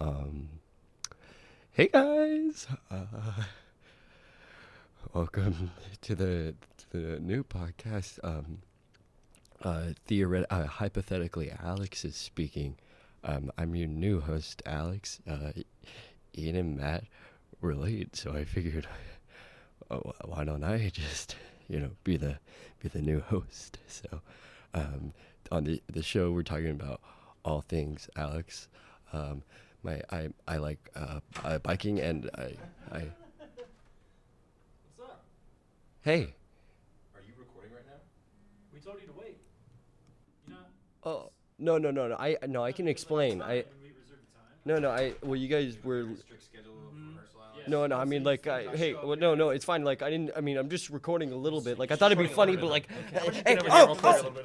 Um, hey guys, welcome to the new podcast. Hypothetically, Alex is speaking. I'm your new host, Alex. Ian and Matt relate, so I figured, why don't I just, be the new host? So, on the show, we're talking about all things Alex. I like biking, and I. What's up? Hey. Are you recording right now? We told you to wait. You know. Oh no. I can explain. Well, you guys were. Strict schedule of rehearsal hours. No. I mean, like, no. It's fine. Like, I didn't. I mean, I'm just recording a little bit. Like, I thought it'd be funny, but like.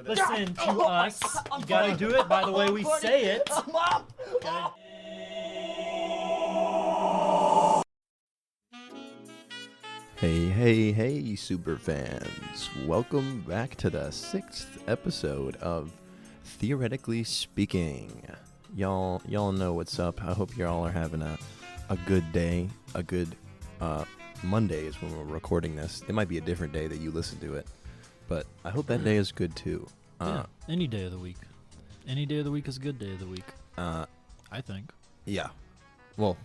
Listen to us. You gotta do it by the way we say it. Hey, super fans. Welcome back to the 6th episode of Theoretically Speaking. Y'all know what's up. I hope y'all are having a good day. A good Monday is when we're recording this. It might be a different day that you listen to it, but I hope that day is good too. Any day of the week. Any day of the week is a good day of the week. I think. Yeah. Well,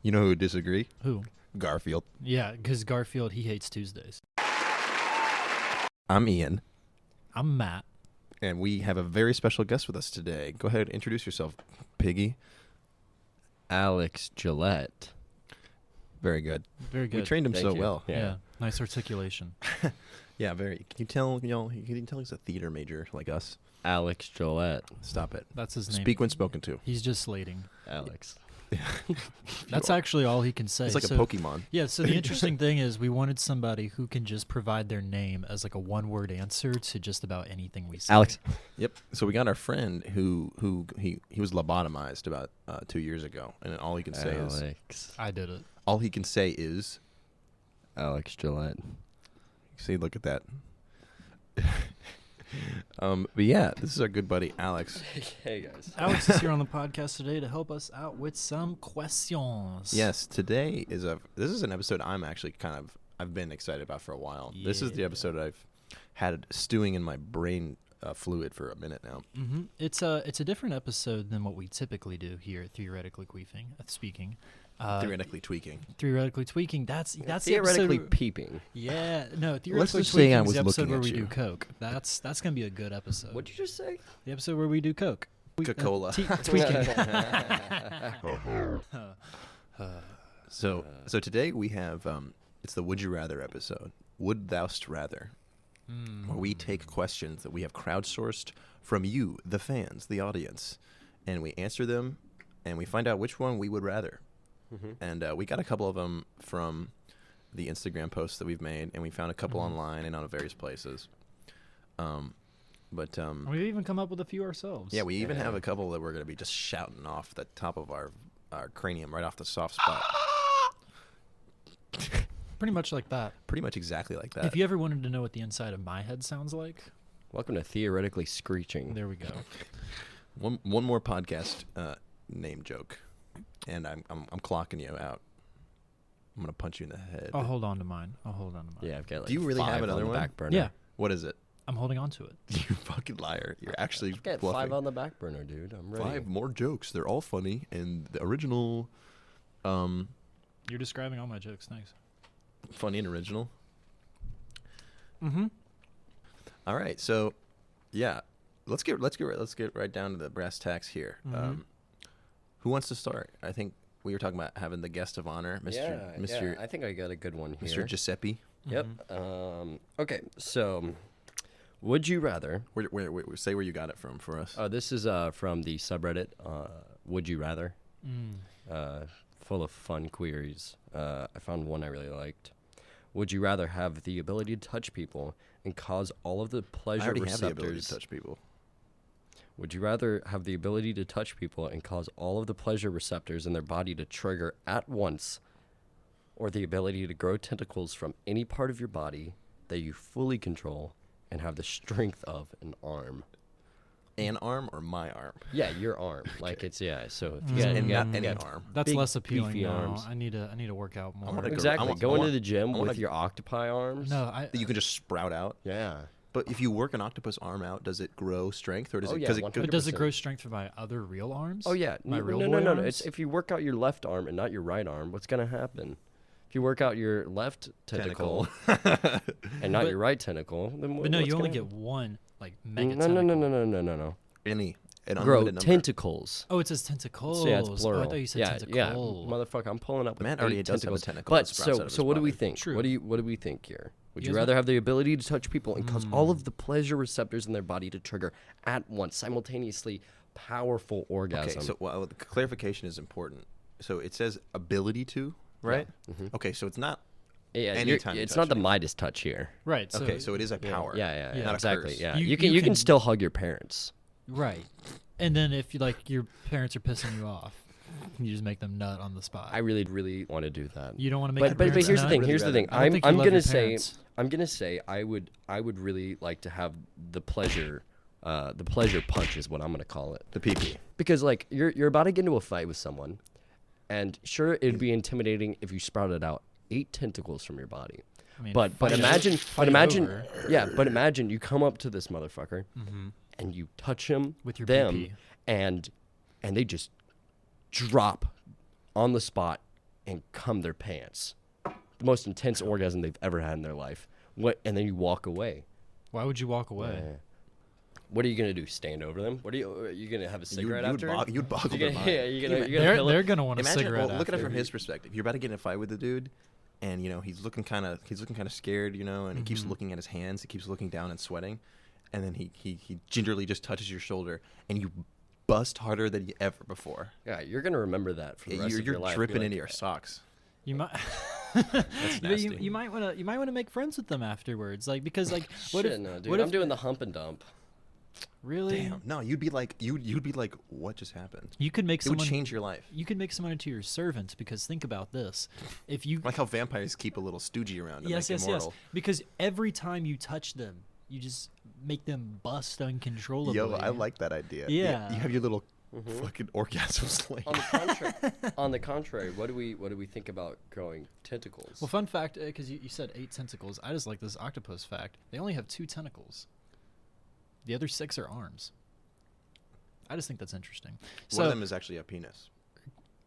you know who would disagree? Who? Garfield. Yeah, because Garfield, he hates Tuesdays. I'm Ian. I'm Matt. And we have a very special guest with us today. Go ahead, introduce yourself, Piggy. Alex Gillette. Very good. Very good. We trained him Thank so you. well. Yeah. Nice articulation. Yeah, very. Can you tell he's a theater major like us? Alex Gillette. Stop it. That's his name. Speak when spoken to. He's just slating. Alex. That's actually all he can say. It's like a Pokemon. Yeah, so the interesting thing is we wanted somebody who can just provide their name as like a one-word answer to just about anything we say. Alex. Yep. So we got our friend who was lobotomized about 2 years ago, and all he can say is I did it. all he can say is Alex Gillette. see, look at that. But yeah, this is our good buddy Alex. Hey guys. Alex is here on the podcast today to help us out with some questions. Yes, today this is an episode I've been excited about for a while. Yeah. This is the episode I've had stewing in my brain fluid for a minute now. Mm-hmm. It's a different episode than what we typically do here at Theoretically Speaking. Theoretically tweaking. Theoretically tweaking. That's Theoretically the episode. peeping. Yeah, no. Theoretically Let's just tweaking say I is was the episode looking where at we you. do coke. That's gonna be a good episode. What'd you just say? The episode where we do coke. Coca-Cola. Tweaking. So today we have it's the Would You Rather episode. Would Thoust Rather? Where we take questions that we have crowdsourced from you, the fans, the audience, and we answer them, and we find out which one we would rather. Mm-hmm. And we got a couple of them from the Instagram posts that we've made, and we found a couple online and on various places. We've even come up with a few ourselves. Yeah, we even have a couple that we're going to be just shouting off the top of our cranium, right off the soft spot. Pretty much like that. Pretty much exactly like that. If you ever wanted to know what the inside of my head sounds like, Welcome to Theoretically Screeching. there we go. One more podcast name joke, and I'm clocking you out. I'm gonna punch you in the head. I'll hold on to mine. Yeah, I've got like Do you really have 5 another on the one? back burner. Yeah, What is it? I'm holding on to it. You fucking liar! You're actually I've got bluffing. 5 on the back burner, dude. I'm ready. 5 more jokes. They're all funny, and the original, You're describing all my jokes. Thanks. funny and original. Mm-hmm. All right, so yeah, let's get right down to the brass tacks here. Mhm. Who wants to start? I think we were talking about having the guest of honor, Mr. I think I got a good one here. Mr. Giuseppe. Yep. Okay, so would you rather? Wait, say where you got it from for us. Oh, this is from the subreddit. Would you rather? Full of fun queries. I found one I really liked. Would you rather have the ability to touch people and cause all of the pleasure I already receptors? have the ability to touch people. Would you rather have the ability to touch people and cause all of the pleasure receptors in their body to trigger at once, or the ability to grow tentacles from any part of your body that you fully control and have the strength of an arm? an arm or my arm? Yeah, your arm. Like it's So if Mm. you got, And you not got- any got arm. That's big, less appealing beefy now. arms. I need to work out more. wanna go- Exactly. I Go want- into the gym I wanna- with your octopi arms. No, I That you can just sprout out. Yeah. But if you work an octopus arm out, does it grow strength or does Oh, it? yeah, Because it 100%. but does it grow strength from my other real arms? Oh yeah. My real no, boy no. arms? It's if you work out your left arm and not your right arm, what's gonna happen? If you work out your left tentacle and not But- your right tentacle, then But no, what's you only gonna get one like happen? mega No. tentacle. Any an Grow unlimited number. tentacles. Oh, it says tentacles. So yeah, it's Oh, plural. I thought you said yeah, tentacle. motherfucker, I'm pulling up. The man with already 8 does have a tentacles. tentacle that But sprouts out so of his so what do we body. think? True. What do we think here? Would You you guys rather want- have the ability to touch people and cause all of the pleasure receptors in their body to trigger at once, simultaneously, powerful orgasm? Okay, so well, the clarification is important. So it says ability to, right? Mhm. Okay, so it's not. Yeah, anytime you it's touch not the me. Midas touch here. Right. So, Okay, so it is a Yeah, power. Yeah, not a exactly. curse. Yeah, You- you you can can- still hug your parents. right. And then if you like your parents are pissing you off, you just make them nut on the spot. I really want to do that. you don't want to make. But your but parents here's the nut? thing. Really Here's the rather- thing. I don't think you I'm love your gonna say parents. I would really like to have the pleasure punch is what I'm gonna call it. The PP. Because like you're about to get into a fight with someone, and sure it'd be intimidating if you sprouted out 8 tentacles from your body. I mean, But fight it- imagine fight it over. but imagine you come up to this motherfucker Mhm. and you touch him With your them PP. and they just drop on the spot and cum their pants. The most intense orgasm they've ever had in their life. And then you walk away. Why would you walk away? Yeah. What are you gonna do? Stand over them? Are you gonna have a cigarette you after? you'd boggle You're their gonna, mind. yeah, you're gonna They're pill they're it? gonna want a Imagine, cigarette. well, look at it after. from his perspective. You're about to get in a fight with a dude, and he's looking kind of scared, and he keeps looking at his hands. He keeps looking down and sweating, and then he gingerly just touches your shoulder, and you bust harder than you ever before. Yeah, you're gonna remember that for the rest You're of your life. Be dripping like, into your socks. You might. That's But you, nasty. you might want to make friends with them afterwards, like because like what Shit, if no, dude, what I'm if doing the hump and dump. really Damn. No, you'd be like what just happened? you could make It would someone change your life. you could make someone into your servant because think about this, if you Like how vampires keep a little stoogie around to yes make yes immortal. yes because every time you touch them you just make them bust uncontrollably. Yo, I like that idea. Yeah. You have your little Mhm. fucking orgasm slave. On the contrary, what do we think about growing tentacles? Well, fun fact, because you said 8 tentacles, I just like this octopus fact. They only have 2 tentacles. The other 6 are arms. I just think that's interesting. One of them is actually a penis.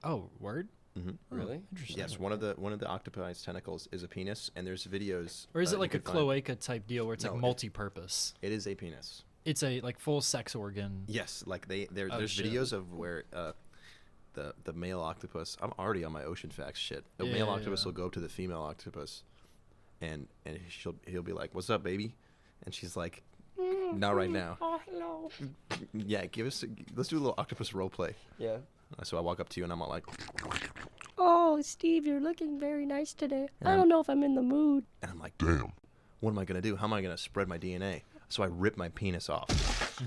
oh, word? Mm-hmm. Oh, Really? interesting. Yes, one of the octopi's tentacles is a penis, and there's videos. Or is it you like a could find- cloaca type deal where it's No, like it- multi-purpose? It is a penis. It's a like full sex organ. Yes, like Oh, there's shit. videos of where the male octopus. I'm already on my ocean facts shit. The Yeah, male yeah, octopus yeah. will go up to the female octopus, and he'll be like, "What's up, baby?" And she's like, "Not right now." Oh, hello. Yeah, let's do a little octopus role play. Yeah. So I walk up to you and I'm all like, Oh, Steve, you're looking very nice today. And I I'm- don't know if I'm in the mood. and I'm like, "Damn, what am I gonna do? How am I gonna spread my DNA?" So I rip my penis off,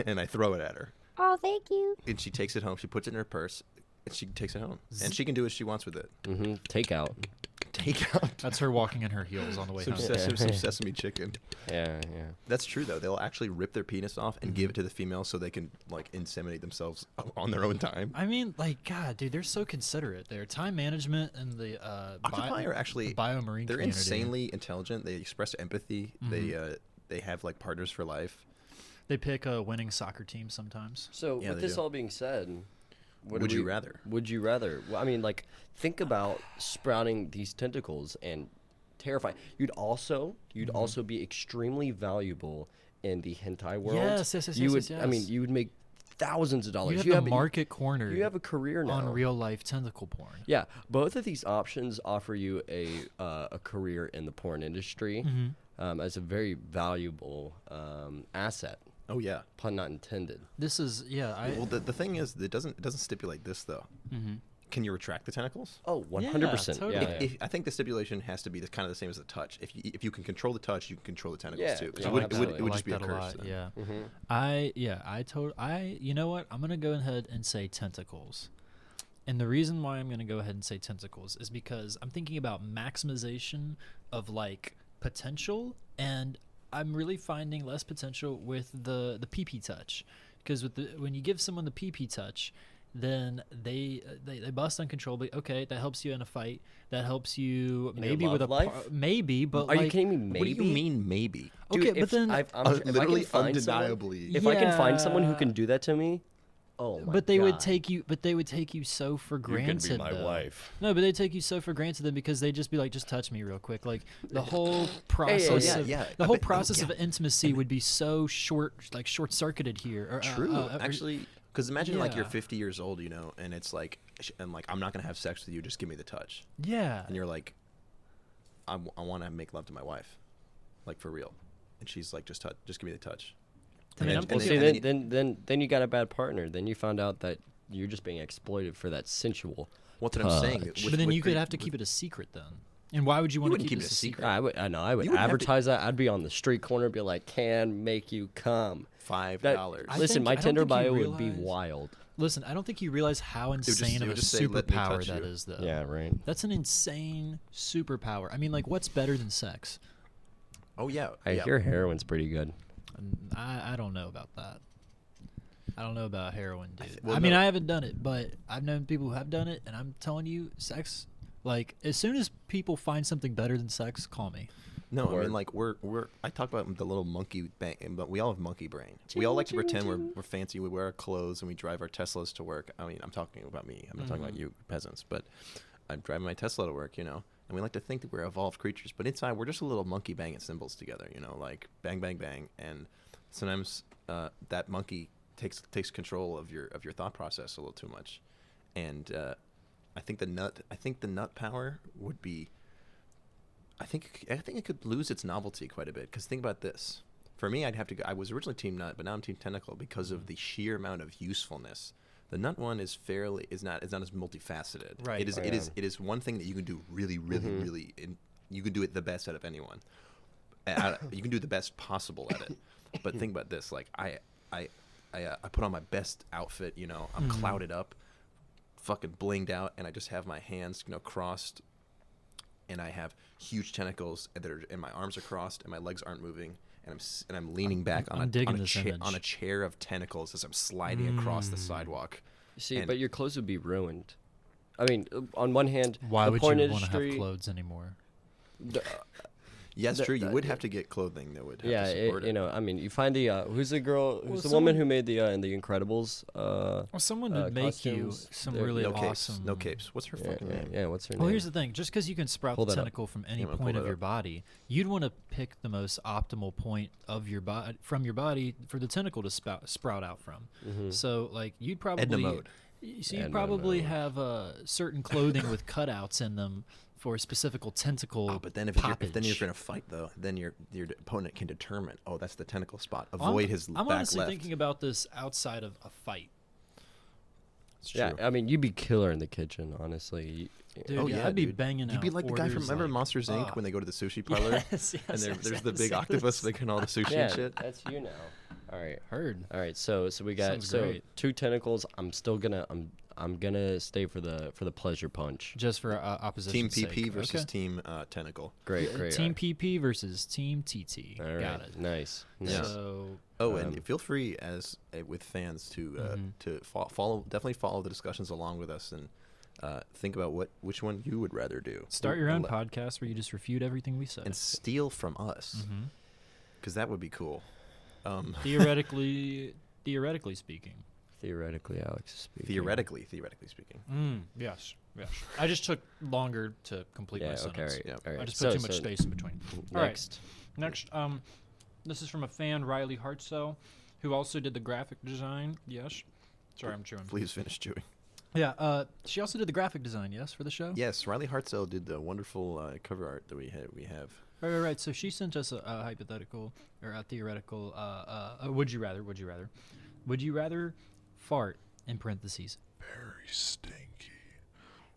and I throw it at her. Oh, thank you. And she takes it home. She puts it in her purse. And she takes it home. And she can do what she wants with it. Mm-hmm. Take out. Take out That's her walking in her heels on the way some, home. some sesame chicken. Yeah. That's true, though. They'll actually rip their penis off and give it to the female so they can, like, inseminate themselves on their own time. I mean, like, God, dude, they're so considerate. Their time management and the Octopi are actually, biomarine they're community. insanely intelligent. They express empathy. They have, like, partners for life. They pick a winning soccer team sometimes. So Yeah, with they this do. all being said, Would you rather? Would you rather? Well, I mean, like, think about sprouting these tentacles and terrifying. You'd also be extremely valuable in the hentai world. Yes, yes, yes, You yes, would. yes, I mean, yes. you would make thousands of dollars. You have the market corner. You have a career now. on real life tentacle porn. Yeah, both of these options offer you a career in the porn industry as a very valuable asset. Oh, yeah. Pun not intended. This is Well, the thing is, it doesn't stipulate this, though. Can you retract the tentacles? Oh, 100%. totally. Yeah, yeah. I think the stipulation has to be kind of the same as the touch. If you can control the touch, you can control the tentacles Yeah, too. 'Cause yeah, it would absolutely. just be a that curse. lot, then. yeah. Mhm. You know what? I'm going to go ahead and say tentacles. And the reason why I'm going to go ahead and say tentacles is because I'm thinking about maximization of like potential and I'm really finding less potential with the pee-pee touch, because when you give someone the pee-pee touch, then they bust uncontrollably. Okay, that helps you in a fight. That helps you In maybe your with a love life? maybe, but Are like, you kidding me? Maybe. What do you mean maybe? Dude, okay, but if then if I can Literally find someone- undeniably. if I can find someone who Yeah. can do that to me, oh my but they would God. take you. But they would take you so for You granted. can be my though. wife. No, but they take you so for granted then, because they just be like, just touch me real quick. Like the whole process yeah, of yeah. the I whole bet- process yeah. of intimacy would be so short circuited here. Or, True. Actually, because imagine like you're yeah. 50 years old, you know, and it's like, and like I'm not gonna have sex with you. Just give me the touch. yeah. And you're like, I want to make love to my wife, like for real. And she's like, just give me the touch. I mean, I'm and thinking- See, then- then you got a bad partner. Then you found out that you're just being exploited for that sensual. What's what I'm saying? touch. But then you could have to keep it a secret then. And why would you want to wouldn't keep it a secret? I would You wouldn't have to- advertise that. I'd be on the street corner, be like, "Can make you come." $5. I Listen, think- my I don't Tinder think you bio would be realize- wild. Listen, I don't think you realize how just- insane it of would a just say, "Let me superpower touch that you." is, though. Yeah, right. That's an insane superpower. I mean, like, what's better than sex? Oh yeah. I yeah. hear heroin's pretty good. I don't know about that. I don't know about heroin, dude. well, I mean, no. I haven't done it, but I've known people who have done it, and I'm telling you, sex, like, as soon as people find something better than sex, call me. No, I Word. mean like we're. I talk about the little monkey bang, but we all have monkey brain. We all like to pretend we're fancy. We wear our clothes and we drive our Teslas to work. I mean, I'm talking about me. I'm not talking about you peasants, but I'm driving my Tesla to work. You know, and we like to think that we're evolved creatures, but inside we're just a little monkey banging cymbals together. You know, like bang, bang, bang, and sometimes that monkey takes control of your thought process a little too much, and I think the nut power would be. I think it could lose its novelty quite a bit, because think about this. For me, I'd have to go. I was originally Team Nut, but now I'm Team Tentacle because of the sheer amount of usefulness. The nut one is not as multifaceted. Right. It is Oh, it yeah. is it is one thing that you can do really you can do it the best out of anyone. You can do the best possible at it. But think about this. Like I put on my best outfit. You know, I'm clouded up, fucking blinged out, and I just have my hands crossed. And I have huge tentacles, and my arms are crossed, and my legs aren't moving, and I'm leaning back I'm on digging a this image. on a chair of tentacles as I'm sliding across the sidewalk. See, And- but your clothes would be ruined. I mean, on one hand, Why the would porn you want to industry, have clothes anymore? Yeah, it's The- true. You the- would have to get clothing that would have Yeah, to support it. you know, I mean, you find the who's the girl, who's the someone- woman who made the in the Incredibles? Well, someone would make you costumes, some they're- really no capes. awesome. No capes. What's her Yeah, fucking yeah, name? yeah, what's her Well, name? here's the thing. Just because you can sprout Pull the that up. tentacle from any Yeah, I'm gonna point pull of that your up. body, you'd want to pick the most optimal point of your body from your body for the tentacle to sprout out from. Mhm. So, like, you'd probably Edna mode. So you'd Edna probably mode. have certain clothing with cutouts in them for a specific tentacle. Oh, but then if you're poppage. going to fight though, then your opponent can determine, oh, that's the tentacle spot. Avoid his I'm back honestly left. thinking about this outside of a fight. It's true. Yeah, I mean, you'd be killer in the kitchen, honestly. Dude, Oh, yeah, yeah, I'd be dude. banging You'd be out like the guy from orders remember like, Monsters Inc. when they go to the sushi parlor Yes, and yes, there's yes, the big yes. octopus making all the sushi Yeah, and shit. that's you now. All right, Heard. all right. So we got Sounds great. 2 tentacles. I'm gonna stay for the pleasure punch. Just for opposition Team sake. PP versus Okay. Team Tentacle. Great, great. Team PP versus Team TT. All right, Got it. nice. Yeah. So Oh, Um, and feel free with fans to definitely follow the discussions along with us and think about which one you would rather do. start your own And podcast where you just refute everything we say. and steal from us, Mhm. because that would be cool. Theoretically speaking. Theoretically, Alex is speaking. Theoretically speaking. Yes. I just took longer to complete my Yeah. Okay. sentence. Right. Yeah. All right. I just put too much space in between. All right. Next. Next, this is from a fan, Riley Hartzell, who also did the graphic design. Yes. Sorry, I'm chewing. Please finish chewing. Yeah. She also did the graphic design. Yes, for the show. Yes, Riley Hartzell did the wonderful cover art that we have. Right. So she sent us a hypothetical or a theoretical. Would you rather? Would you rather fart in parentheses? Very stinky.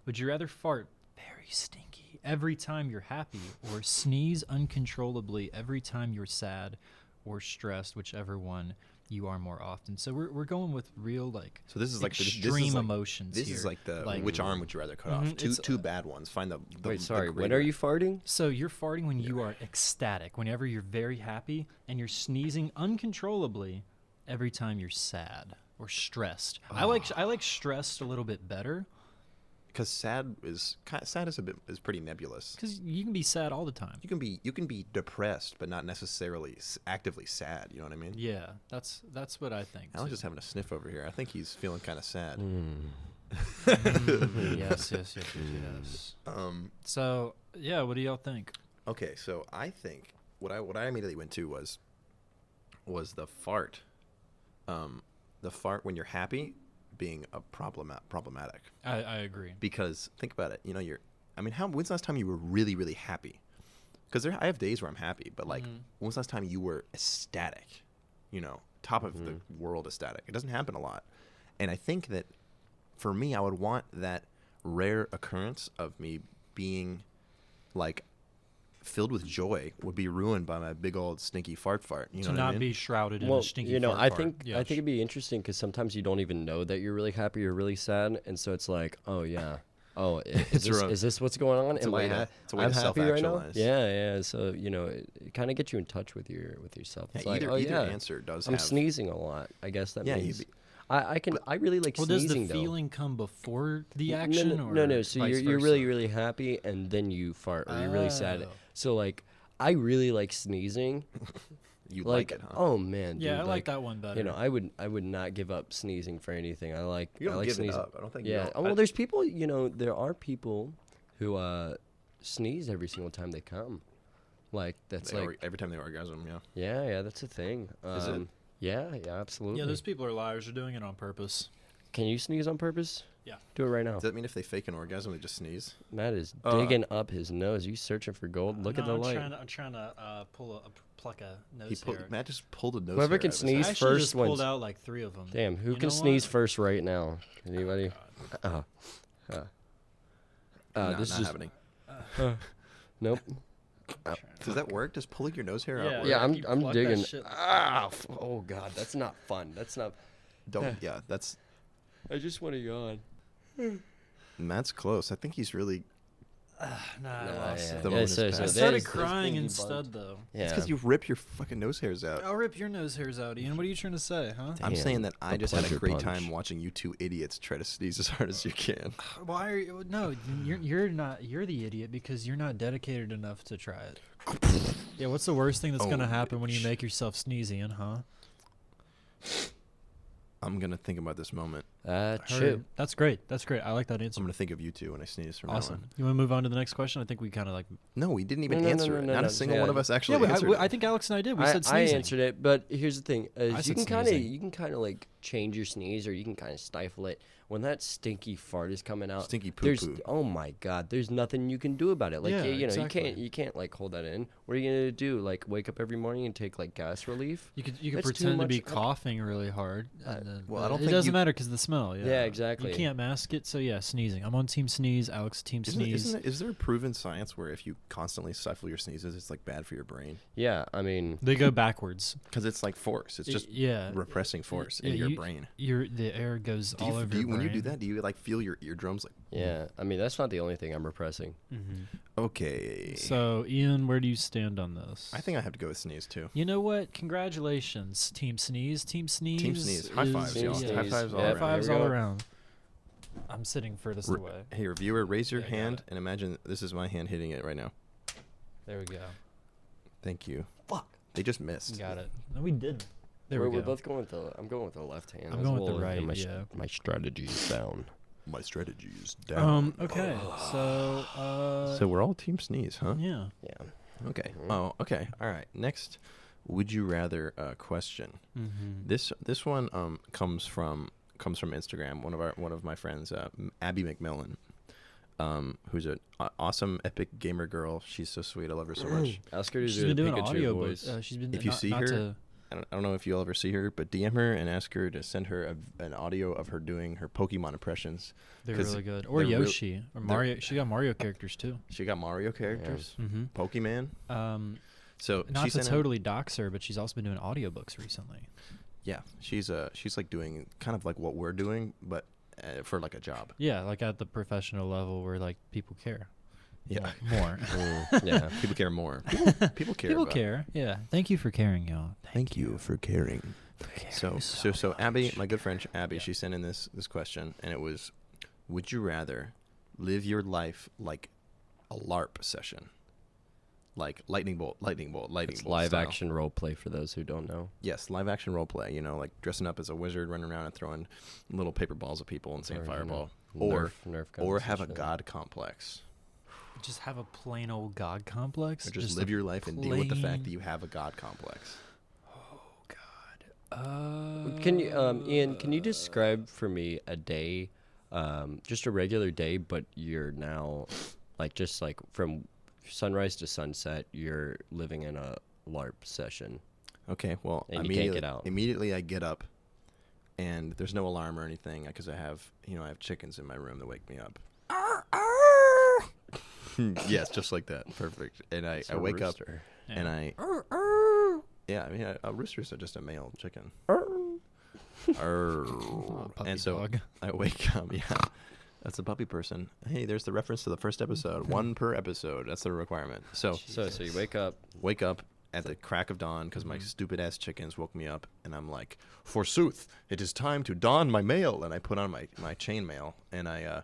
Would you rather fart very stinky every time you're happy, or sneeze uncontrollably every time you're sad or stressed, whichever one you are more often. So we're going with real like So this is like extreme emotions. This here. is like the Like- which arm would you rather cut off? Mhm, it's, Two bad ones. Find the Wait, sorry. the When greater- are you farting? So you're farting when you are ecstatic, whenever you're very happy, and you're sneezing uncontrollably every time you're sad or stressed. I like stressed a little bit better Because sad is pretty nebulous. because you can be sad all the time. You can be depressed, but not necessarily actively sad. You know what I mean? Yeah, that's what I think. Alex too. is having a sniff over here. I think he's feeling kind of sad. Yes. So yeah, what do y'all think? Okay, so I think what I immediately went to was the fart. The fart when you're happy being a problematic. I agree. Because think about it, you know, when's the last time you were really, really happy? Because I have days where I'm happy, but like, when's the last time you were ecstatic? You know, top of the world ecstatic. It doesn't happen a lot. And I think that for me, I would want that rare occurrence of me being like filled with joy would be ruined by my big old stinky fart. You know To what I not mean? be shrouded in Well, a stinky you know, fart I fart. think Yeah, I think it'd be interesting because sometimes you don't even know that you're really happy or really sad, and so it's like, oh yeah, is this what's going on? It's a way to I'm happy right now. self-actualize. Yeah. So you know, it kind of gets you in touch with yourself. It's like, either oh yeah, answer does I'm have. sneezing a lot. I guess that Yeah, means I really like Well, does sneezing the though. feeling come before the action? No. or So vice you're really versa? really happy, and then you fart, or you're really sad. Oh. So like, I really like sneezing. You like it, huh? Oh man, Yeah, dude, I like that one better. You know, I would not give up sneezing for anything. I like You don't I like give it sneezing. up. I don't think. you Yeah. don't. Oh, well, there's people. You know, there are people who sneeze every single time they come. Like that's like every time they orgasm. Yeah. yeah, that's a thing. Is it? Yeah, absolutely. Yeah, those people are liars. They're doing it on purpose. Can you sneeze on purpose? Yeah. Do it right now. Does that mean if they fake an orgasm, they just sneeze? Matt is Uh, digging up his nose. You searching for gold? Look at the light. I'm trying to pluck a nose hair. Matt just pulled a nose. Whoever hair can out of his sneeze I head. actually first just pulled wins. out like 3 of them. Damn, who You can know sneeze what? first right now? Anybody? This Not is happening. nope. Does that work? Does pulling your nose hair out Yeah. work? Yeah, like you I'm pluck that digging. shit. Oh god, that's not fun. That's not. Don't. Yeah, that's I just want to yawn. Matt's close. I think he's really. Nah, I Nah, lost yeah. it. The Yeah, moment so- is so I past. started there's crying Pinky instead, Bunt. though. Yeah. It's because you rip your fucking nose hairs out. I'll rip your nose hairs out, Ian. What are you trying to say, huh? I'm Damn, saying that I a just had a pleasure great punch. time watching you two idiots try to sneeze as hard as you can. Why are you? No, you're not. You're the idiot because you're not dedicated enough to try it. Yeah, what's the worst thing that's gonna happen when you make yourself sneeze, Ian? Huh? I'm gonna think about this moment. Heard. Shit. That's great. That's great. I like that answer. I'm gonna think of you two when I sneeze from now Awesome. on. You want to move on to the next question? I think we kind of like. No, we didn't even No, no, answer no, it. no, Not no, a single yeah. one of us actually Yeah, answered I it. think Alex and I did. We said I sneezing. answered it, but here's the thing: I is said you can sneezing. kind of like change your sneeze, or you can kind of stifle it. When that stinky fart is coming out, Stinky there's poo-poo. oh my god, there's nothing you can do about it. Like Yeah, you know, exactly. you can't like hold that in. What are you gonna do? Like wake up every morning and take like gas relief? You could That's too pretend to be much- coughing really hard. And then, well, I but don't it think doesn't you- matter because the smell. Yeah. Yeah, exactly. You can't mask it, so yeah, sneezing. I'm on team sneeze. Alex team sneeze. Is there proven science where if you constantly stifle your sneezes, it's like bad for your brain? Yeah, I mean, They go backwards. Because it's like force. It's just yeah. repressing force Yeah, in your brain. The air goes all over your brain. When you do that, do you like feel your eardrums like? yeah, I mean that's not the only thing I'm repressing. Okay. So, Ian, where do you stand on this? I think I have to go with sneeze too. You know what? Congratulations, Team Sneeze. Team Sneeze. Team Sneeze. High fives, Team y'all. Sneeze. High fives all Yeah, around. High fives Here we all go. around. I'm sitting furthest away. Hey, reviewer, raise your Yeah, I got hand it. and imagine this is my hand hitting it right now. There we go. Thank you. Fuck. They just missed. Got it. No, we did. There we're, we go. we're both going with the. I'm going with the left hand. I'm That's going a with the little- right, My, yeah. my strategy is down. My strategy is down. Okay. So. So we're all team sneeze, huh? Yeah. Yeah. Okay. Mhm. Oh, okay. All right. Next, would you rather question? Mm-hmm. This one comes from Instagram. One of my friends, Abby McMillan, who's an awesome epic gamer girl. She's so sweet. I love her so much. Ask her to She's do been the doing Pikachu audio voice. She's been. If you not- see not her, to- I don't know if you'll ever see her, but DM her and ask her to send her an audio of her doing her Pokemon impressions. they're 'cause really good. Or they're real- Yoshi or Mario. She got Mario characters too. She got Mario characters, Mm-hmm. Pokemon. So Not she to sent totally dox her, but she's also been doing audiobooks recently. Yeah, she's like doing kind of like what we're doing, but for like a job. Yeah, like at the professional level where like people care. Yeah, More. yeah. People care more. People care. People about- care. Yeah. Thank you for caring, y'all. Thank you for caring. So Abby, much. my good friend Abby, she sent in this question, and it was, would you rather live your life like a LARP session, like lightning bolt It's bolt live style? action role play for those who don't know. Yes, live action role play. You know, like dressing up as a wizard, running around and throwing little paper balls at people and saying Or, you know, fireball, or Nerf or have a conversation. god complex, Just have a plain old god complex. or just live your life and deal with the fact that you have a god complex. Can you, Ian? Can you describe for me a day, just a regular day, but you're now, like, just like from sunrise to sunset, you're living in a LARP session. Okay, well, And you can't get out. Immediately I get up, and there's no alarm or anything because I have chickens in my room that wake me up. Yes, just like that. Perfect. And I wake up and I roosters are just a male chicken. And so dog. I wake up. Yeah, that's a puppy person. Hey, there's the reference to the first episode. One per episode. That's the requirement. So you wake up. at the crack of dawn because my stupid ass chickens woke me up, and I'm like, forsooth, it is time to don my mail, and I put on my chain mail, and I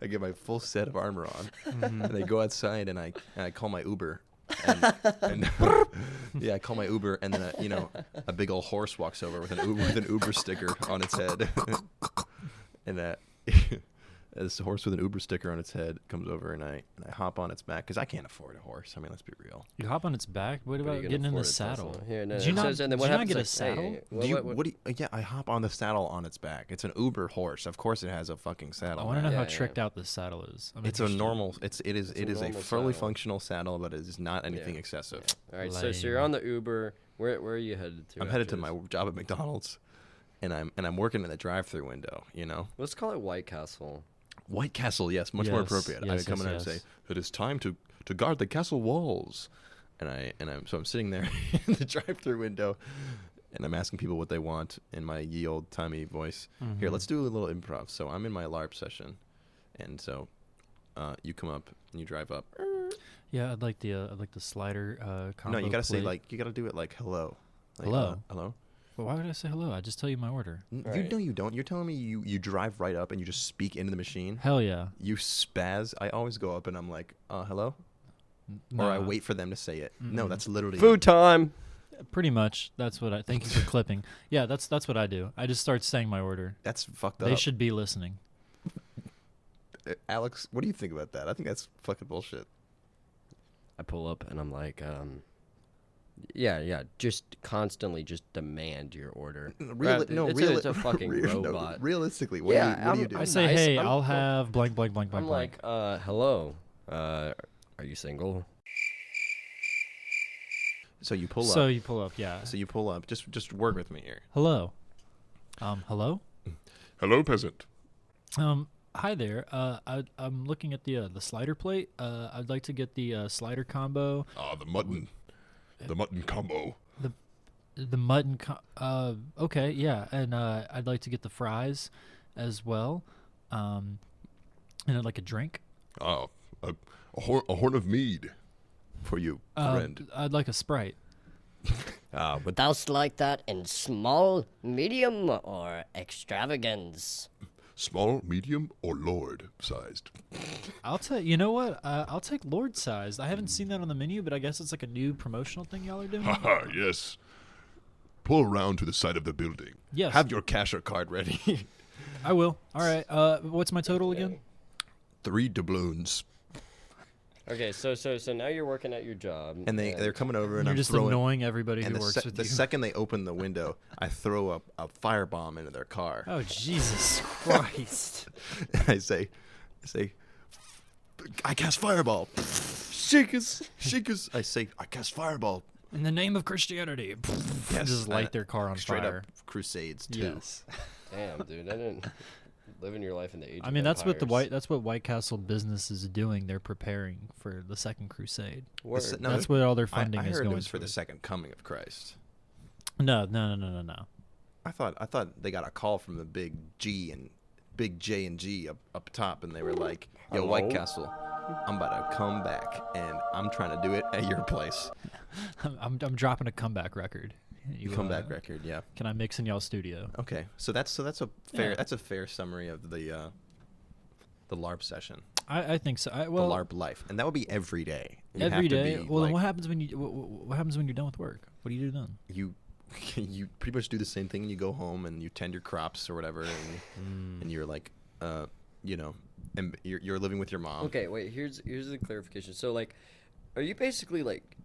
get my full set of armor on, and I go outside, and I call my Uber, and I call my Uber, and then a big old horse walks over with an Uber sticker on its head, and this horse with an Uber sticker on its head comes over, and I hop on its back because I can't afford a horse. I mean, let's be real. You hop on its back. What But about you can getting in the afford it, saddle? Tesla. Here, no, Did it you not, says- and then did what you not happens, get a like, saddle? what- I hop on the saddle on its back. It's an Uber horse. Of course, it has a fucking saddle. I want to know Yeah, how yeah, tricked out this saddle is. I'm It's a interested. normal. It is a normal fully saddle. functional saddle, but it is not anything Yeah. excessive. All right, so you're Lame. on the Uber. Where are you headed to? I'm headed after to my this? job at McDonald's, and I'm working in the drive-through window. Let's call it White Castle. White Castle, yes, much more Yes, appropriate. I yes, come in yes, and yes. say, "It is time to guard the castle walls," and I'm sitting there in the drive-through window, and I'm asking people what they want in my ye old timey voice. Here, let's do a little improv. So I'm in my LARP session, and so you come up and you drive up. Yeah, I'd like the slider combo. No, you gotta say plate. you gotta do it like hello. Like, Hello? hello. Well, why would I say hello? I just tell you my order. Right. You don't. You're telling me you drive right up and you just speak into the machine. Hell yeah. You spaz. I always go up and I'm like, hello, or I Nah. wait for them to say it. No, Mm-mm. that's literally Food time. Pretty much. That's what I. Thank you for clipping. Yeah, that's what I do. I just start saying my order. That's fucked They up. should be listening. Alex, what do you think about that? I think that's fucking bullshit. I pull up and I'm like, yeah, just constantly just demand your order. It's a fucking robot. Realistically, what Yeah, do you do? I say, nice. hey, I'm- I'll have blank, blank, blank, blank, I'm blank. like, hello, are you single? So you pull So up. you pull up, yeah. So you pull up. Just work with me here. Hello. Hello. Hello, peasant. Hi there. I'm looking at the slider plate. I'd like to get the slider combo, The mutton combo. the mutton. Okay, yeah, and I'd like to get the fries, as well, and I'd like a drink. A horn of mead. For you, friend. I'd like a Sprite. But Thoust like that in small, medium, or extravagance? Small, medium, or lord sized. I'll take. You know what? I'll take Lord sized. I haven't seen that on the menu, but I guess it's like a new promotional thing y'all are doing. Haha, yes. Pull around to the side of the building. Yes, Have your cash or card ready. I will. All right. What's my total again? 3 doubloons. okay, so now you're working at your job, And they're coming over, and You're I'm just throwing. annoying everybody And who the, works se- with the you. second they open the window, I throw a firebomb into their car. Oh Jesus Christ! I say, I cast fireball. Shakers. I say, I cast fireball. In the name of Christianity, Yes, just light their car on Straight fire. up Crusades too. Yes. damn, dude, I didn't. living your life in the age. I of mean, that's what empires. That's what White Castle business is doing. They're preparing for the Second Crusade. Word. No, That's what all their funding I is heard going it was for the towards. second coming of Christ. No. I thought they got a call from the big J and G up top, and they were like, "Yo, Hello? White Castle, I'm about to come back, and I'm trying to do it at your place." I'm dropping a comeback record. You, Comeback record, yeah. Can I mix in y'all's studio? Okay, so that's a fair Yeah. that's a fair summary of the LARP session, I think so. the LARP life, and that would be every day. You have Every to day. be, Well, then like, what happens when what happens when you're done with work? What do you do then? you you pretty much do the same thing. And you go home and you tend your crops or whatever, and you're like, you know, and you're living with your mom. Okay, wait. Here's the clarification. So like, are you basically like,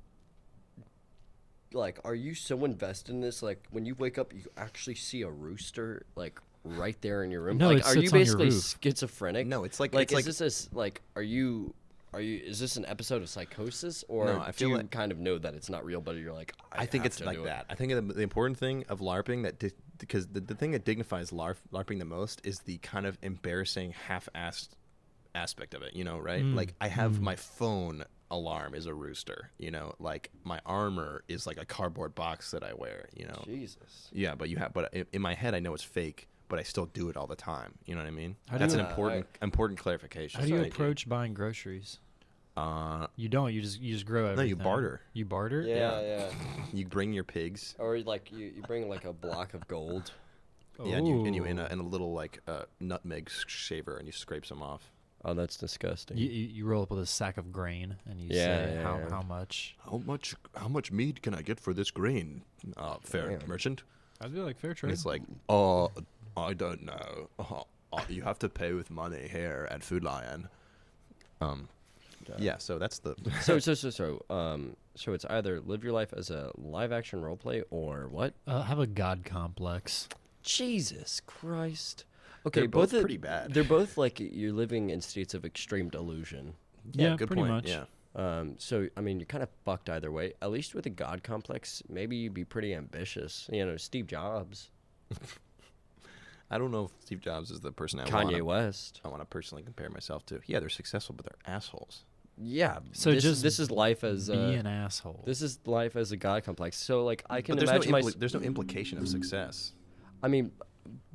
are you so invested in this? Like, when you wake up, you actually see a rooster like right there in your room. No, like, it are you sits on your basically roof. schizophrenic? No, it's like Like, is this like, are you? Is this an episode of psychosis, or No, I do feel you like- kind of know that it's not real, but you're like, I think have it's to like do it? that. I think the important thing of LARPing because the thing that dignifies LARPing the most is the kind of embarrassing half-assed aspect of it. You know, right? Like I have my phone alarm is a rooster. You know, like my armor is like a cardboard box that I wear. You know, Jesus. yeah. But in my head I know it's fake, but I still do it all the time. You know what I mean? How do That's you- an important clarification. How do you Thank approach buying groceries? Uh, You don't. You just grow everything. no, you barter. You barter. Yeah. You bring your pigs. Or like you bring like a block of gold. Yeah, and you Ooh. in a little like nutmeg shaver, and you scrape some off. Oh, that's disgusting. You roll up with a sack of grain and you Yeah, say yeah, yeah. how much. How much meat can I get for this grain, fair Damn. merchant? I'd be like fair And trade. it's like, I don't know. you have to pay with money here at Food Lion. Yeah, so that's the So it's either live your life as a live action role play or what? have a god complex. Jesus Christ. Okay, They're both of- pretty bad. They're both like you're living in states of extreme delusion. Yeah, good pretty point. much. Yeah, So I mean, you're kind of fucked either way. At least with a god complex, maybe you'd be pretty ambitious. You know, Steve Jobs, I don't know if Steve Jobs is the person Kanye West. I want to personally compare myself to. Yeah, they're successful, but they're assholes. Yeah. So this is life as Be an asshole. this is life as a god complex. So like I can But imagine there's no implication of success. I mean,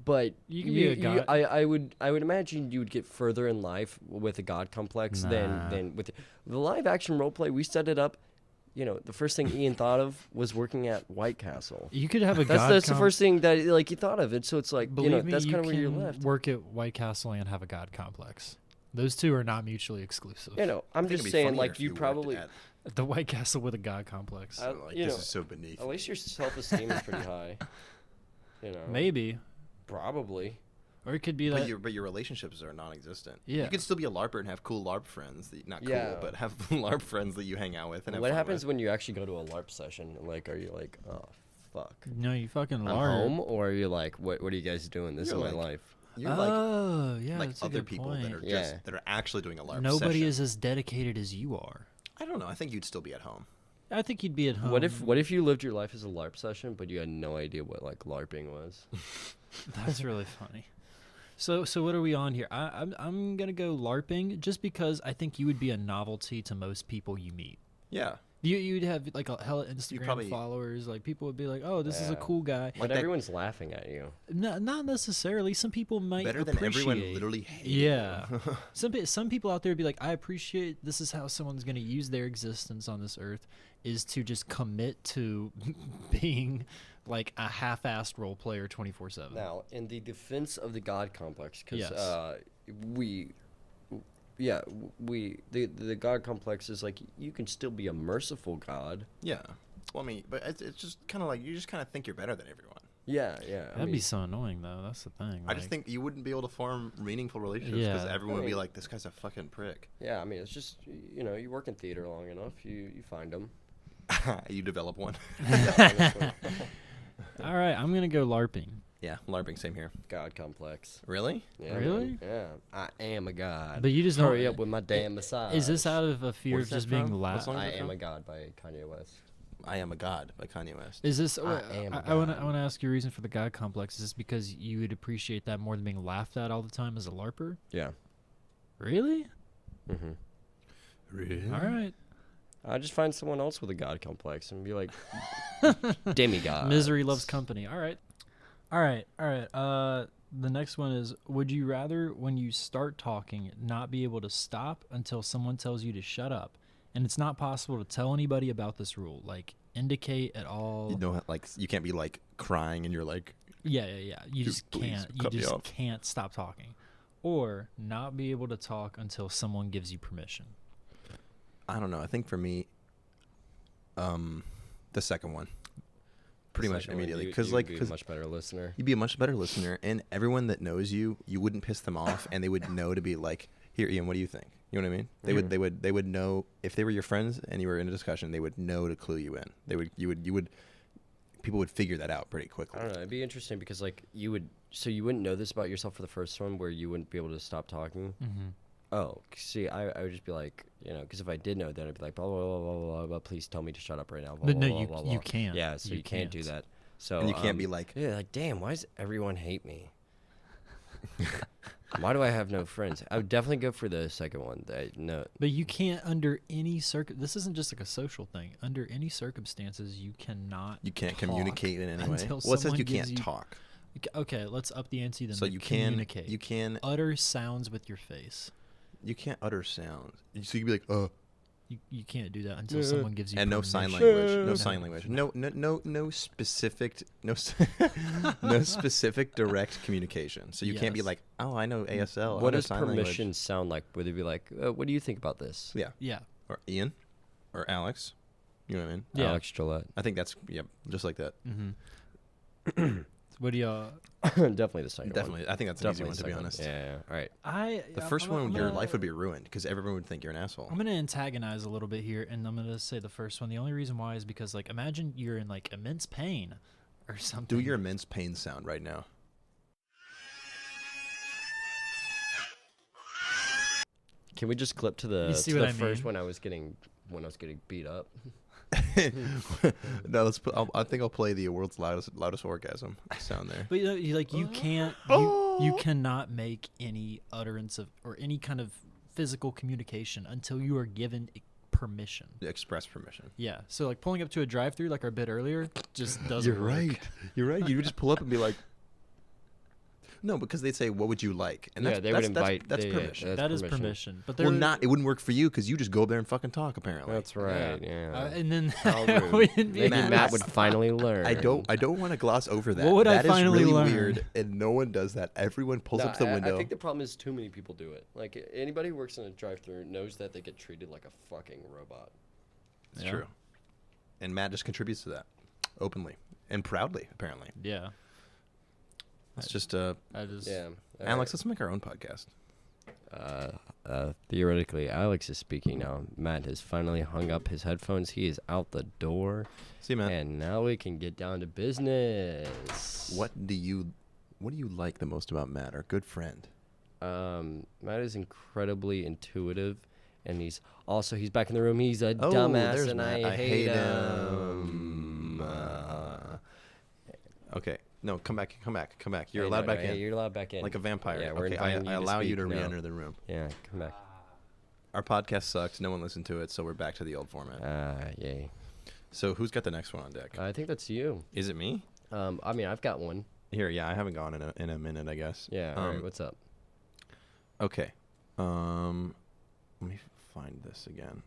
but You can be a god- I would imagine you would get further in life with a god complex Nah. than with the live action role play. We set it up. You know, the first thing Ian thought of was working at White Castle. You could have a That's god. the first thing that like you thought of it. So it's like Believe you know me, that's you kind of where you're can left. work at White Castle and have a god complex. Those two are not mutually exclusive. You know, I'm I think just it'd be saying funnier like if you worked probably at- The White Castle with a god complex. like, you this know, is so beneath. at least your self esteem is pretty high. You know, Maybe, probably. or it could be that. But your relationships are non-existent. Yeah. You can still be a LARPer and have cool LARP friends. Not Yeah. cool, but have LARP friends that you hang out with. And have What fun happens with. when you actually go to a LARP session? Like, are you like, oh fuck, No, you fucking I'm lard. home, or are you like, what are you guys doing? This You're is my like- life. You're like Oh, yeah, like that's a other good people point. that are Yeah. that are actually doing a LARP Nobody session. is as dedicated as you are. I don't know. I think you'd still be at home. I think you'd be at home. What if you lived your life as a LARP session, but you had no idea what like LARPing was? That's really funny. So what are we on here? I'm gonna go LARPing just because I think you would be a novelty to most people you meet. Yeah. You'd have like a hella Instagram probably- followers. Like people would be like, "Oh, this is a Yeah. cool guy." But that- everyone's laughing at you. No, not necessarily. Some people might Better than everyone appreciate- literally hates. Yeah. some people out there would be like, I appreciate this is how someone's going to use their existence on this earth is to just commit to being like a half-assed role player 24/7. Now, in the defense of the God complex, because Yes. the God complex is like you can still be a merciful God. Yeah. Well, I mean, but it's just kind of like you just kind of think you're better than everyone. Yeah. That'd be so annoying though. That's the thing. I just like- think you wouldn't be able to form meaningful relationships because Yeah. everyone would be I mean- like, "This guy's a fucking prick." Yeah, I mean, it's just you know, you work in theater long enough, you find them. You develop one. All right, I'm going to go LARPing. Yeah, LARPing, same here. God complex. Really? Yeah, Really? man. Yeah, I am a god. But you just hurry don't- up with my damn massage. Is this out of a fear Where's of just that being from? What loud? song? I is it am from? a god by Kanye West. I Am a God by Kanye West. Is this? am I want to God. ask you a reason for the God complex. Is this because you would appreciate that more than being laughed at all the time as a LARPer? Yeah. Really? Mm-hmm. Really? All right. I just find someone else with a God complex and be like, demigod. Misery loves company. All right. All right. All right. The next one is: would you rather, when you start talking, not be able to stop until someone tells you to shut up, and it's not possible to tell anybody about this rule, like indicate at all? You know, like you can't be like crying and you're like, Yeah. You Dude, just please can't. You cut me just off. can't stop talking, or not be able to talk until someone gives you permission. I don't know. I think for me, the second one, pretty much immediately, because like, be a because much better listener. you'd be a much better listener, and everyone that knows you, you wouldn't piss them off, and they would know to be like, here, Ian, what do you think? You know what I mean? They would know if they were your friends and you were in a discussion, they would know to clue you in. People would figure that out pretty quickly. I don't know. It'd be interesting because like you wouldn't know this about yourself for the first one, where you wouldn't be able to stop talking. Mm-hmm. Oh, see, I would just be like, because if I did know that, I'd be like, blah, blah, blah, blah, blah, blah, please tell me to shut up right now. Blah, But blah, no, blah, you blah, you blah. can't. Yeah, so you can't do that. So And you can't be like, yeah, like, damn, why does everyone hate me? Why do I have no friends? I would definitely go for the second one. No, But you can't under any this isn't just like a social thing. Under any circumstances, you cannot. you can't talk communicate in any way. until Well, it says someone you gives can't talk. Okay, let's up the ante then. So to you can communicate. you can utter sounds with your face. you can't utter sounds. So you'd be like, You can't do that until someone gives you and no sign permission. language. No sign language. No specific no specific direct communication. So you can't be Yes. like, oh, I know ASL. I what know does sign language." permission sound like? Would it be like, what do you think about this? Yeah. Yeah. Or Ian, or Alex. You know what I mean? Yeah. Alex Gillette. I think that's just like that. Mm-hmm. What do y'all? Definitely the second one. Definitely, I think that's an easy one to be second honest. Yeah. All right. The first one, your life would be ruined because everyone would think you're an asshole. I'm gonna antagonize a little bit here, and I'm gonna say the first one. The only reason why is because, like, imagine you're in like immense pain, or something. Do your immense pain sound right now. Can we just clip to the You see to what the I first mean? when I was getting beat up? No, I think I'll play the world's loudest orgasm sound there. But you can't you cannot make any utterance of or any kind of physical communication until you are given permission. Express permission. Yeah. So like pulling up to a drive-through like our bit earlier just doesn't You're work. right. You're right. You would just pull up and be like, no, because they'd say, "What would you like?" And Yeah, they would invite. That's yeah, permission. that's That is permission. But Well, there it wouldn't work for you because you just go up there and fucking talk. Apparently, That's right. Yeah. and then How rude. wouldn't be Maybe Matt- Matt would finally learn. I don't want to gloss over that. What would I That is finally really learn? weird, and no one does that. Everyone pulls No, up to the window. I think the problem is too many people do it. Like anybody who works in a drive-through knows that they get treated like a fucking robot. It's Yeah. true. And Matt just contributes to that openly and proudly. Apparently, Yeah. it's just I just Yeah. All Alex. Let's make our own podcast. Theoretically, Alex is speaking now. Matt has finally hung up his headphones. He is out the door, See, Matt. and now we can get down to business. What do you like the most about Matt, our good friend? Matt is incredibly intuitive, and he's back in the room. He's a Oh, dumbass, there's and Matt. I hate him. Okay. No, come back. You're Hey, allowed no, back hey, in. You're allowed back in. Like a vampire. Yeah, we're okay, inviting I you to allow you speak to now. re-enter the room. Yeah, come back. Our podcast sucked. No one listened to it, so we're back to the old format. Yay. So who's got the next one on deck? I think that's you. Is it me? I mean, I've got one. Here, yeah, I haven't gone in a minute, I guess. Yeah. All right. What's up? Okay. Let me find this again.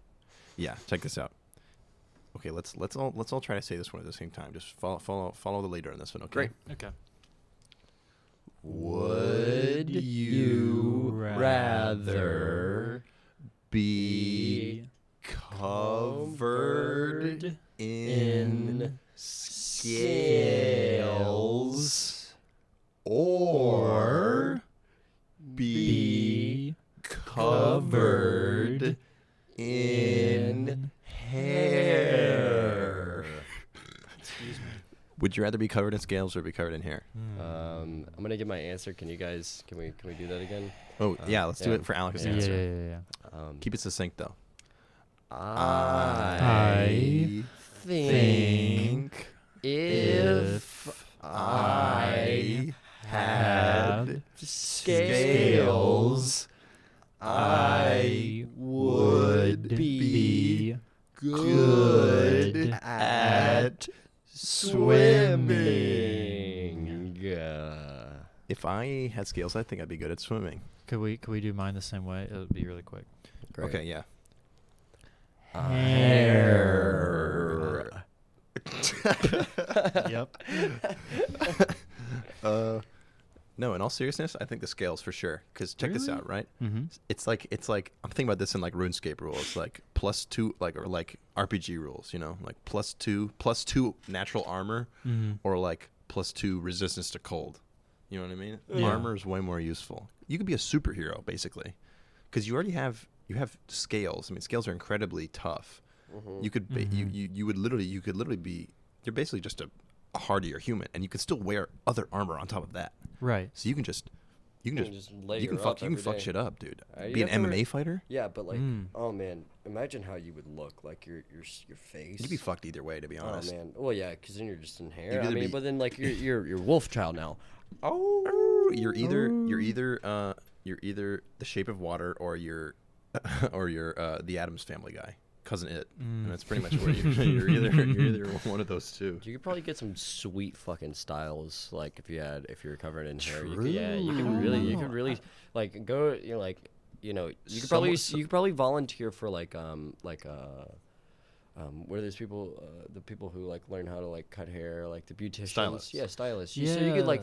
Yeah, check this out. Okay, let's all try to say this one at the same time. Just follow the leader on this one. Okay. Great. okay. Would you rather be covered in scales or be covered in hair? Excuse me. Would you rather be covered in scales or be covered in hair? I'm gonna give my answer. Can we do that again? Oh, yeah, let's do yeah. it for Alex's Yeah. answer. Yeah. Um, Keep it succinct, though. I think if I had scales, I would be good at swimming. If I had scales, I think I'd be good at swimming. Could we do mine the same way? It'll be really quick. Great. Okay, yeah. Hair. Yep. No, in all seriousness, I think the scales for sure. Because check this Really? out, right? Mm-hmm. It's like I'm thinking about this in like RuneScape rules. It's like +2, or like RPG rules. You know, like +2 natural armor, Mm-hmm. or like +2 resistance to cold. You know what I mean? Yeah. Armor is way more useful. You could be a superhero basically, because you have scales. I mean, scales are incredibly tough. You could you could literally be, you're basically just a hardier human, and you could still wear other armor on top of that. Right. So you can just layer fuck every fuck day. shit up, dude. You Be an have to MMA fighter. Yeah, but like, Mm. oh man, imagine how you would look, like your face. You'd be fucked either way, to be honest. Oh man, well yeah, because then you're just in hair. You'd I either mean, be- but then like you're wolf child now. Oh, You're either the Shape of Water, or you're the Addams Family guy, cousin It, and that's pretty much where you're either one of those two. You could probably get some sweet fucking styles, like if you're covered in hair. You could really like go. You could probably volunteer for like what are those people? The people who like learn how to like cut hair, like the beauticians. Stylists. Yeah, stylists. Yeah. So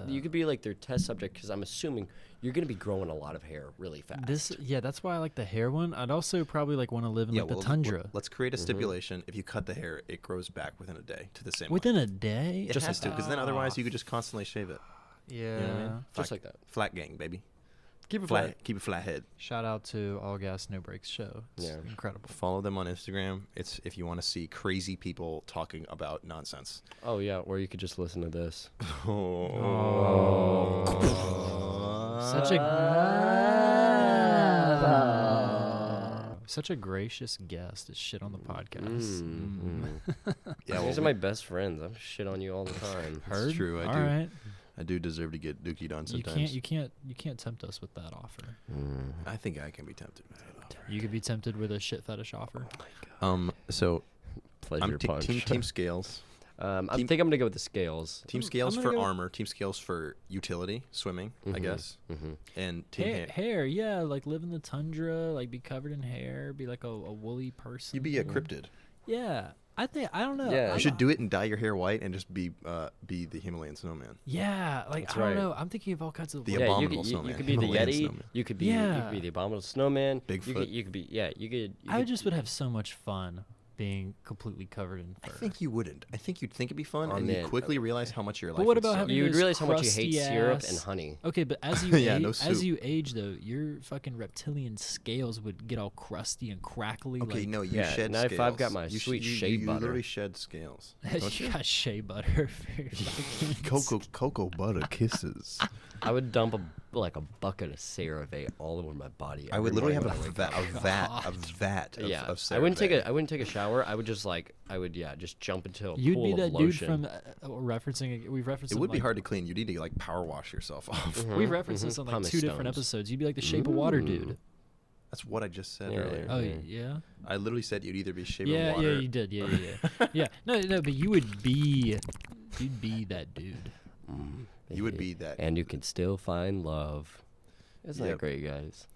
you could be like their test subject, because I'm assuming you're gonna be growing a lot of hair really fast. That's why I like the hair one. I'd also probably like want to live in like the tundra. Let's create a stipulation. If you cut the hair, it grows back within a day to the same. Within a day? it just has like to, that. because then otherwise you could just constantly shave it. Yeah. You know what I mean? Just like that. Flat gang, baby. Keep it Flat. Keep it flat head. Shout out to All Gas No Brakes show. It's Yeah. incredible. Follow them on Instagram. It's if you want to see crazy people talking about nonsense. Oh yeah, or you could just listen to this. Such a gracious guest to shit on the podcast. Yeah, These are my best friends. I'm shit on you all the time. Heard? true, I All do. right. I do deserve to get dookied on sometimes. You can't tempt us with that offer. I think I can be tempted by that offer. You could be tempted with a shit fetish offer. So Pleasure I'm punch. team scales. I Team- think I'm gonna go with the scales. Team I'm scales gonna for go- armor. Team scales for utility, swimming, I guess. And team Hair, yeah, like live in the tundra, like be covered in hair, be like a woolly person. You'd be a cryptid. Yeah, I don't know. Yeah. You should do it and dye your hair white and just be the Himalayan snowman. Yeah, like That's I don't right. know. I'm thinking of all kinds of The like, Yeah, abominable you snowman. could be the Himalayan Yeti. snowman. You could be Yeah. the abominable snowman. Bigfoot. You could be you could. I just would have so much fun being completely covered in I fur. think you wouldn't. I think you'd think it'd be fun, Oh, and man. you'd quickly realize how much your life But what would about suck. having You would those realize how much you hate crusty syrup ass- and honey. Okay, but as you Yeah, no as soup. you age though, your fucking reptilian scales would get all crusty and crackly. Okay, like, no, you Yeah, shed now scales. if I've got my you sweet you, shea you butter. literally shed scales. Don't you you? got shea butter for your fucking Cocoa butter kisses. I would dump a bucket of CeraVe all over my body. I would every literally have morning when I wake up. a vat of Yeah, of I wouldn't take CeraVe. I wouldn't take a shower. I would just just jump into a You'd pool be of that lotion. dude from referencing. We've referenced. It him, would be like- hard to clean. You need to like power wash yourself off. We've referenced this on like Pumice 2 different stones. episodes. You'd be like the Shape of Water dude. That's what I just said Yeah, earlier. Oh Yeah. yeah. I literally said you'd either be shape Yeah, of water. yeah, you did. Yeah. Yeah. No, but you'd be that dude. You would be that. And you can still find love. Isn't Yep. that great, guys?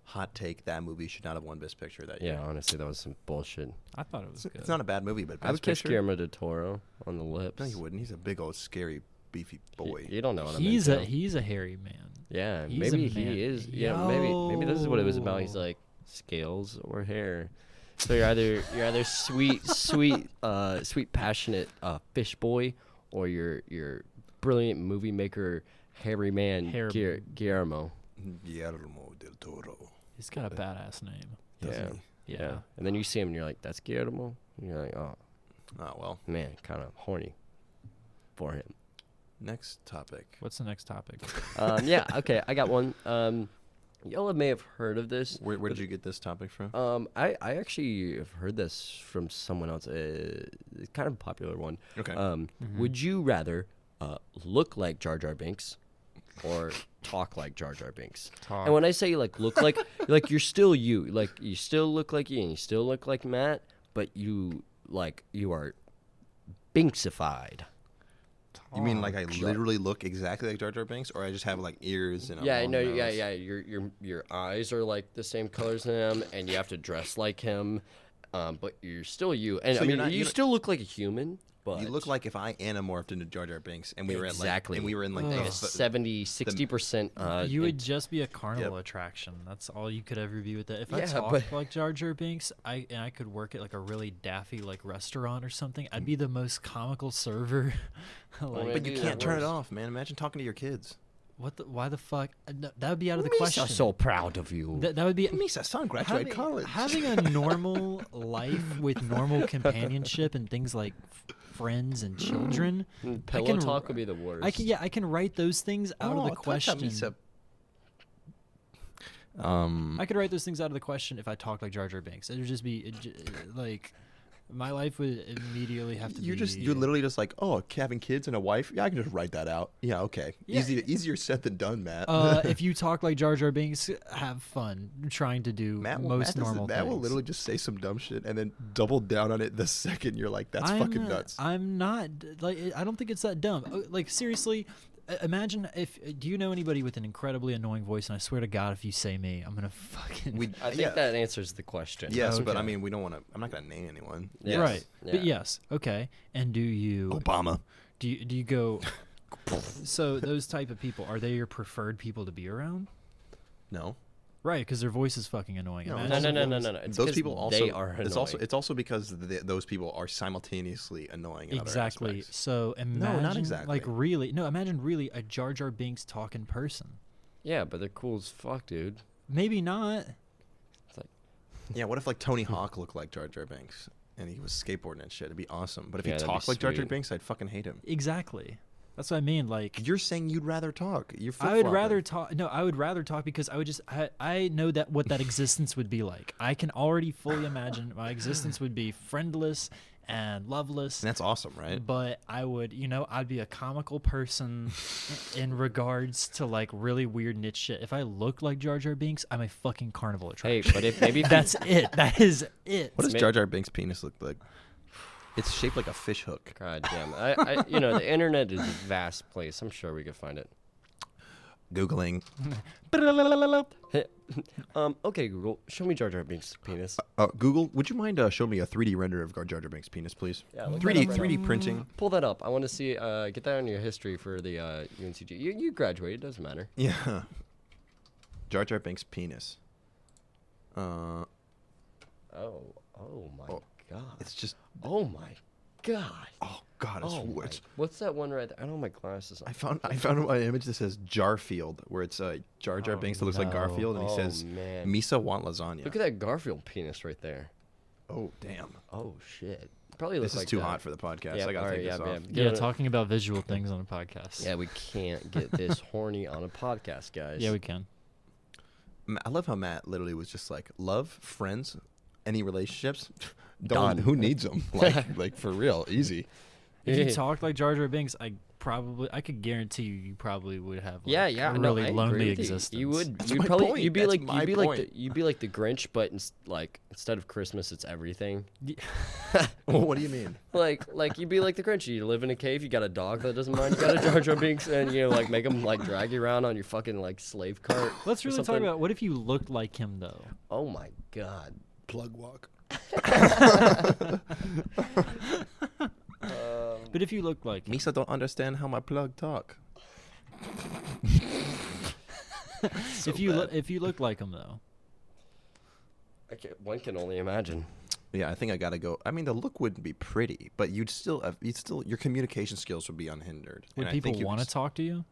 Hot take: that movie should not have won Best Picture that year. Yeah, honestly, that was some bullshit. I thought it was good. It's not a bad movie, but I would Best kiss Picture. Guillermo del Toro on the lips. No, you wouldn't. He's a big old scary beefy boy. You don't know what He's I'm a into. he's a hairy man. Yeah, he's maybe a man. he is. Yeah, maybe this is what it was about. He's Yo. like scales or hair. So you're either sweet passionate fish boy, or you're brilliant movie maker hairy man Hair- Guillermo. Guillermo del Toro. He's got a badass name. Doesn't Yeah. Yeah. And then you see him and you're like, that's Guillermo. And you're like, oh Oh well. man, kind of horny for him. Next topic. What's the next topic? Yeah, okay, I got one. Y'all may have heard of this. Where did you get this topic from? I actually have heard this from someone else. It's kind of a popular one. Okay. Would you rather look like Jar Jar Binks or talk like Jar Jar Binks? Talk. And when I say like look like, like you're still you. Like you still look like you, and you still look like Matt, but you are Binksified. You mean like I literally look exactly like Jar Jar Binks, or I just have like ears and a long nose? Yeah. Your eyes are like the same colors as him, and you have to dress like him, but you're still you. And So I mean, you're not- you you're not- still look like a human, but You look like if I anamorphed into Jar Jar Binks, and we were exactly. and we were in like like the, a 70-60%. You would just be a carnival attraction. That's all you could ever be with that. If I Yeah, talked but- like Jar Jar Binks, I could work at like a really daffy like restaurant or something. I'd be the most comical server. like, But you Maybe can't that turn it works. off, man. Imagine talking to your kids. what the? Why the fuck? No, that would be out of the Misa, question. so proud of you. That would be Misa, son, graduated college. having a normal life with normal companionship and things like friends and children. Pillow can talk r- would be the worst. I can write those things out of the question. I could write those things out of the question if I talked like Jar Jar Binks. It would just be like my life would immediately have to. You're be, you're literally just like, oh, having kids and a wife. Yeah, I can just write that out. Yeah, okay. Yeah. Easier said than done, Matt. if you talk like Jar Jar Binks, have fun trying to do most normal Matt things. will literally just say some dumb shit and then double down on it the second you're like, that's fucking nuts. I'm not like I don't think it's that dumb. Like seriously, imagine if do you know anybody with an incredibly annoying voice? And I swear to God, if you say me, I'm gonna fucking. I think that answers the question. Yes, but I Okay. mean, we don't want to. I'm not gonna name anyone. Yes. Right, Yeah. but yes, okay. And do you Obama. do you go? So those type of people, are they your preferred people to be around? No. Right, because their voice is fucking annoying. No, Imagine- No. It's Those 'cause people also. they are It's annoying. also because those people are simultaneously annoying. In Exactly. Other aspects. So imagine, not exactly. like really, no, imagine really a Jar Jar Binks talking person. Yeah, but they're cool as fuck, dude. Maybe not. It's like, Yeah. What if like Tony Hawk looked like Jar Jar Binks and he was skateboarding and shit? It'd be awesome. But if Yeah, he that'd be talked like Jar Jar sweet. Binks, I'd fucking hate him. Exactly. That's what I mean. Like You're saying you'd rather talk. You're I would flip-flopping. rather talk. No, I would rather talk because I know that what that existence would be like. I can already fully imagine my existence would be friendless and loveless. And that's awesome, right? But I would, I'd be a comical person in regards to like really weird niche shit. If I looked like Jar Jar Binks, I'm a fucking carnival hey, attraction. but if maybe That's it. That is it. What does Ma- Jar Jar Binks' penis look like? It's shaped like a fish hook. God damn, the internet is a vast place. I'm sure we could find it. Googling. Okay, Google, show me Jar Jar Binks' penis. Google, would you mind showing me a 3D render of Jar Jar Binks' penis, please? Yeah, look 3D that up right 3D printing. Pull that up. I want to see. Get that on your history for the UNCG. You graduated. Doesn't matter. Yeah. Jar Jar Binks' penis. Oh my Oh, god. It's just. Oh my god. Oh God, Oh my. it's What's that one right there? I don't have my glasses on. I found an image that says Jarfield, where it's Jar Jar Binks that looks like no. Garfield, and he Oh, says, man. "Misa want lasagna." Look at that Garfield penis right there. Oh damn! Oh shit. Probably This looks is like too that. hot for the podcast. Yeah, I gotta alright, take this yeah, off. yeah. Yeah, talking about visual things on a podcast. Yeah, we can't get this horny on a podcast, guys. Yeah, we can. I love how Matt literally was just like, "Love, friends, any relationships, Done. Who needs them? Like for real, easy." If you talked like Jar Jar Binks, I could guarantee you probably would have like, Yeah, a no, really I lonely agree with existence. You would. That's You'd my probably. point. You'd be That's like. my You'd be like. point. You'd be like the Grinch, but instead of Christmas, it's everything. Well, what do you mean? Like you'd be like the Grinch. You live in a cave. You got a dog that doesn't mind. You got a Jar Jar Binks, and like make him like drag you around on your fucking like slave cart. Let's or really talk something. about what if you looked like him though. Oh my god. Plug walk. But if you looked like him, Misa don't understand how my plug talk. if you looked like him though, One can only imagine. Yeah, I think I gotta go. I mean, the look wouldn't be pretty, but you'd still your communication skills would be unhindered. would And I people think you'd want to be- talk to you?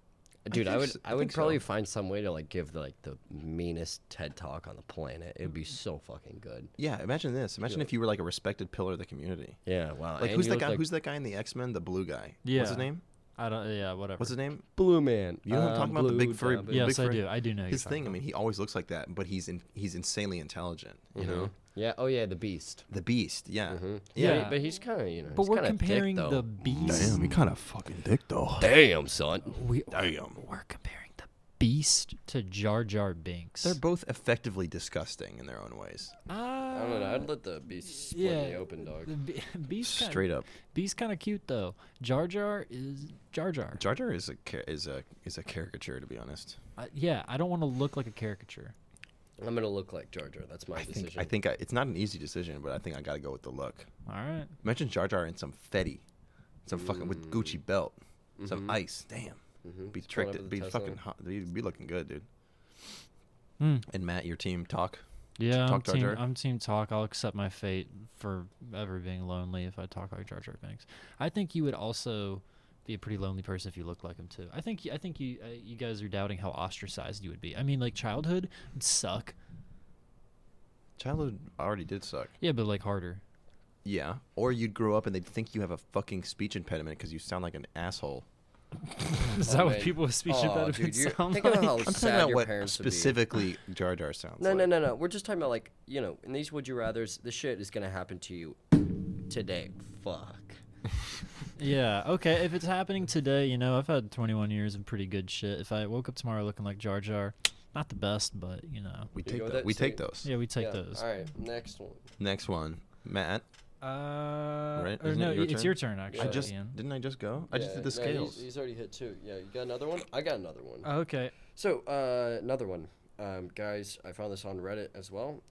Dude, I would think probably so. find some way to like give the meanest TED talk on the planet. It'd be so fucking good. Yeah, imagine this. Imagine if you were like a respected pillar of the community. Yeah, wow. Like and who's you that look guy? Who's that guy in the X-Men? The blue guy. Yeah. What's his name? I don't. Yeah, whatever. What's his name? Blue Man. You know what I'm talking about? The big furry. Dumb. Yeah. Yes, big I furry- do. I do know His you're thing. I talking mean, he always looks like that, but he's insanely intelligent. You know, Yeah. Oh yeah, the Beast. the Beast. Yeah. Yeah. But he's kind of But he's we're kinda comparing thick, the though. beast. Damn, he kind of fucking dick though. Damn, son. We're Damn. comparing the beast to Jar Jar Binks. They're both effectively disgusting in their own ways. I don't know. I'd let the Beast split in the open, dog. Beast Straight up. Beast kind of cute though. Jar Jar is Jar Jar. Jar Jar is a caricature, to be honest. Yeah, I don't want to look like a caricature. I'm gonna look like Jar Jar. That's my decision. I think it's not an easy decision, but I think I gotta go with the look. All right. Imagine Jar Jar in some Fetty, some fucking with Gucci belt, some ice. Damn, be tricked. up with Be the Tesla. fucking hot. He'd be looking good, dude. Hmm. And Matt, your team talk. Yeah, Talk Jar Jar? I'm team talk. I'll accept my fate for ever being lonely if I talk like Jar Jar Binks. I think you would also be a pretty lonely person if you look like him too. I think you guys are doubting how ostracized you would be. I mean, like childhood would suck. Childhood already did suck. Yeah, but like harder. Yeah, or you'd grow up and they'd think you have a fucking speech impediment because you sound like an asshole. Is Oh, that what man. people with speech Oh, impediments dude, you're- sound think like? about how I'm talking sad about your what parents would be. specifically Jar Jar sounds No, like. no. We're just talking about like in these would you rather's. The shit is gonna happen to you today. Fuck. Yeah, okay. If it's happening today, I've had 21 years of pretty good shit. If I woke up tomorrow looking like Jar Jar, not the best, but We You go take with that. that? We So take you- those. yeah, we take Yeah, those. All right, next one. Next one, Matt. Right? Isn't no, it your it's turn? your turn actually. I just- Ian. Didn't I just go? I just Yeah, did the no, scales. He's already hit 2. Yeah, you got another one? I got another one. Okay. So, another one. Guys, I found this on Reddit as well.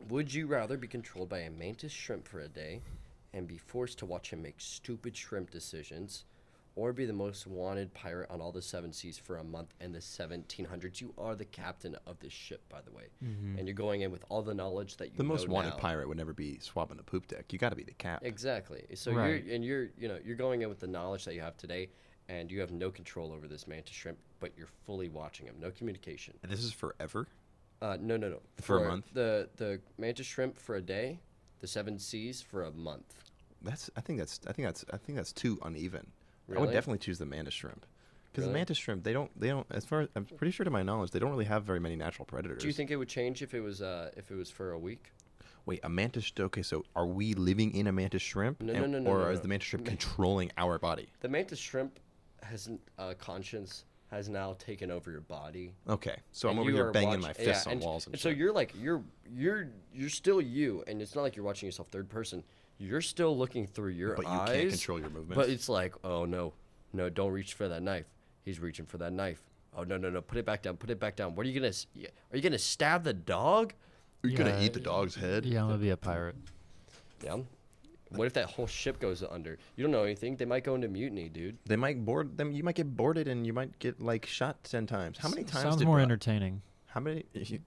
Would you rather be controlled by a mantis shrimp for a day and be forced to watch him make stupid shrimp decisions, or be the most wanted pirate on all the 7 seas for a month in the 1700s? You are the captain of this ship, by the way. And you're going in with all the knowledge that you The most know wanted now. pirate would never be swapping the poop deck. You got to be the cap. Exactly. So Right. you're going in with the knowledge that you have today, and you have no control over this mantis shrimp, but you're fully watching him. No communication. And this is forever. No. For a month? The mantis shrimp for a day, the 7 seas for a month. I think that's too uneven. I would Really? definitely choose the mantis shrimp. Because the Really? mantis shrimp, they don't. As far as I'm pretty sure, to my knowledge, they don't really have very many natural predators. Do you think it would change if it was for a week? Wait, a mantis? Okay, so are we living in a mantis shrimp? No, And- no, no, Or no, is no. the mantis shrimp controlling our body? The mantis shrimp has conscience, has now taken over your body. Okay, so I'm And over you here are banging watch- my fists on and, walls and and so shit. you're like you're still you, and it's not like you're watching yourself third person. You're still looking through your But you eyes. can't control your movements. But it's like, oh no, don't reach for that knife. He's reaching for that knife. Oh no, put it back down. Put it back down. What are you gonna? Are you gonna stab the dog? Are you gonna Yeah, eat the dog's head? Yeah, I'm gonna be a pirate. Yeah. What if that whole ship goes under? You don't know anything. They might go into mutiny, dude. They might board them. You might get boarded, and you might get like shot 10 times. How many times? Sounds did more Bro- entertaining. How many?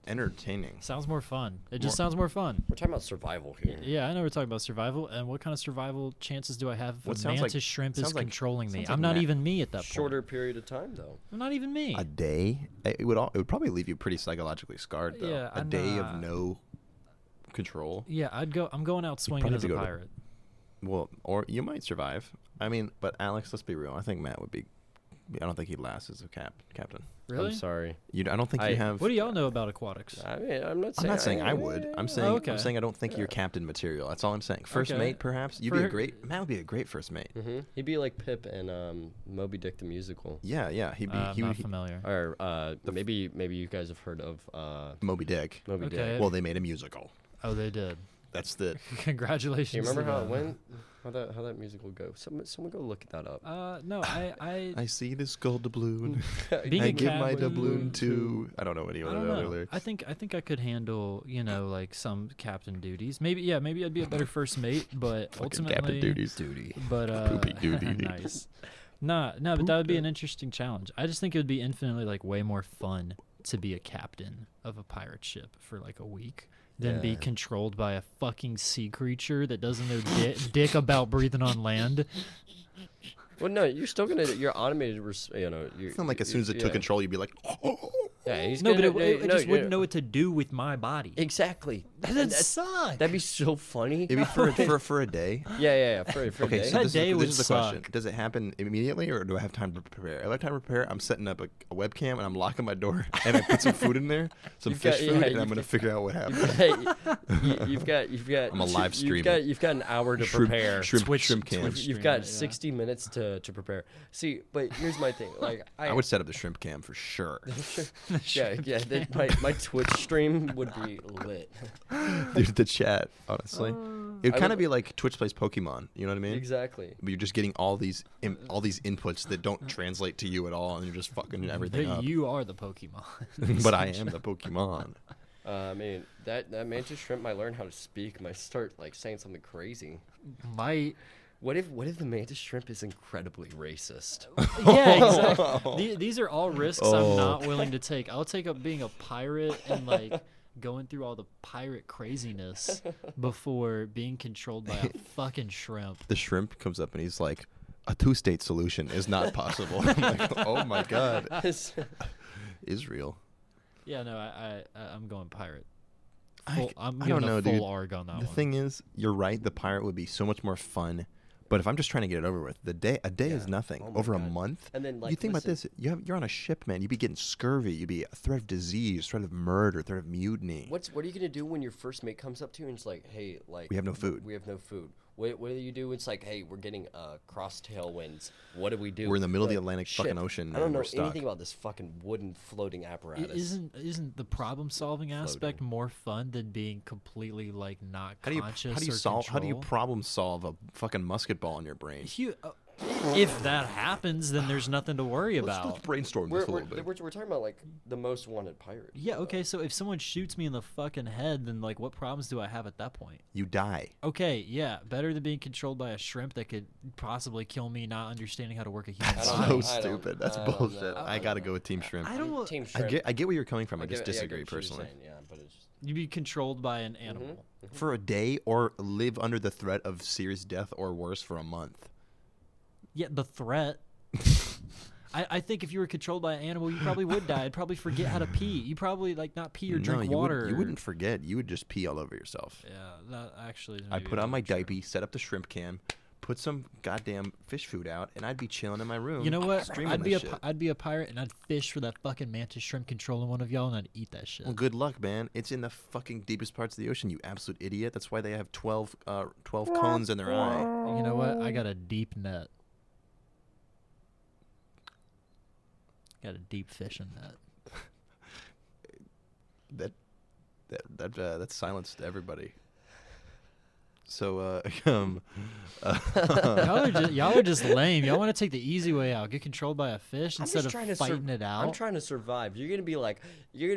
Entertaining. Sounds more fun. It just sounds more fun. We're talking about survival here. Yeah, I know we're talking about survival, and what kind of survival chances do I have if What a sounds like- mantis shrimp is sounds like- controlling me? sounds I'm like not Matt. even me at that Shorter point. period of time, though. I'm not even me. A day? It would probably leave you pretty psychologically scarred, though. Yeah, a day of no control. Yeah, I'm going out swinging probably as a have to go to- pirate. Well, or you might survive. I mean, but Alex, let's be real. I think Matt would be. I don't think he'd last as a captain. Really? I'm sorry. I don't think I- you have. What do y'all know about aquatics? I mean, I'm not I'm saying. not saying I would. I'm saying okay. I'm saying I don't think you're captain material. That's all I'm saying. First Okay. mate, perhaps. You'd be a For- great. Matt would be a great first mate. He'd be like Pip and Moby Dick the musical. Yeah. He'd be. I'm he not would. familiar. Or maybe you guys have heard of Moby Dick. Moby Okay. Dick. Well, they made a musical. Oh, they did. That's the. Congratulations. Do you remember to how it them. went? How that musical go? Someone go look that up. No, I I see this gold doubloon. being I a give my captain- doubloon to. I don't know any I of don't the other know. lyrics. I think I could handle, like some captain duties. Maybe I'd be a better first mate, but Fucking ultimately captain duties. But Poopy duty. nice. No, but that would be an interesting challenge. I just think it would be infinitely way more fun to be a captain of a pirate ship for a week than be Yeah. controlled by a fucking sea creature that doesn't know dick about breathing on land. Well, no, you're still gonna. You're automated. You're, It's not like as soon as it took control, you'd be like, oh. Yeah, he's No, but gonna, it just no, wouldn't know what to do with my body. Exactly. That'd suck. That'd be so funny. It'd be for a day. Yeah. For a Okay, day. so That this day is, would this is the question. suck. Does it happen immediately, or do I have time to prepare? If I have time to prepare, I'm setting up a webcam, and I'm locking my door, and I put some food in there, some You've got- fish food, yeah, and I'm you've going to got- figure out what happened. You've got. I'm a live You've streaming. got an hour to Shrimp- prepare. shrimp cam. Twitch You've stream got it, yeah. 60 minutes to prepare. See, but here's my thing. Like I would set up the shrimp cam for sure. yeah. My Twitch stream would be lit. Dude, the chat, honestly. It'd I kind of would- be like Twitch plays Pokemon, you know what I mean? Exactly. But you're just getting all these inputs that don't translate to you at all, and you're just fucking everything But up. you are the Pokemon. But I am the Pokemon. I mean, that mantis shrimp might learn how to speak. Might start like saying something crazy. Might. What if the mantis shrimp is incredibly racist? Yeah, exactly. These are all risks I'm Oh. not willing to take. I'll take up being a pirate and like going through all the pirate craziness before being controlled by a fucking shrimp. The shrimp comes up and he's like, a two-state solution is not possible. I'm like, oh my god. Israel. Yeah, no, I'm going pirate. I I'm don't giving know, a full dude. arg on that The one. thing is, you're right. The pirate would be so much more fun. But if I'm just trying to get it over with, a day is Yeah. nothing. Oh my Over a God. month, And then, like, you think about listen. this. You're on a ship, man. You'd be getting scurvy. You'd be a threat of disease, threat of murder, threat of mutiny. What are you gonna do when your first mate comes up to you and it's like, hey, like We have no food. We have no food. What do you do? It's like, hey, we're getting cross tailwinds. What do we do? We're in the middle of the Like, Atlantic shit, fucking ocean. I don't and know we're stuck. anything about this fucking wooden floating apparatus. Isn't the problem solving aspect more fun than being completely like not How do you conscious how do you or solve how do you control? problem solve a fucking musket ball in your brain? If that happens, then there's nothing to worry about. Let's brainstorm we're, this a we're, little bit. we're talking about like the most wanted pirate. Yeah, okay, so if someone shoots me in the fucking head, then like what problems do I have at that point? You die. Okay, yeah, better than being controlled by a shrimp that could possibly kill me not understanding how to work a human That's I body. don't so know. I don't- stupid. That's I don't bullshit. know. I gotta go with Team Shrimp. I don't Team I shrimp. get where you're coming from. I just get- yeah, I get disagree what you're personally. saying, yeah, but it's just, You'd be controlled by an animal. For a day, or live under the threat of serious death or worse for a month. Yeah, the threat. I think if you were controlled by an animal, you probably would die. I'd probably forget how to pee. You probably like not pee or drink you water. You wouldn't forget. You would just pee all over yourself. Yeah, that actually. Is I maybe put a on my little true. diaper, set up the shrimp cam, put some goddamn fish food out, and I'd be chilling in my room. You know what? streaming I'd be that a shit. I'd be a pirate and I'd fish for that fucking mantis shrimp controlling one of y'all and I'd eat that shit. Well, good luck, man. It's in the fucking deepest parts of the ocean, you absolute idiot. That's why they have 12 cones in their eye. You know what? I got a deep net. Got a deep fishing net. That silenced everybody. So, y'all are just lame. Y'all want to take the easy way out, get controlled by a fish I'm instead just of trying to fighting it out. I'm trying to survive. You're gonna be like, you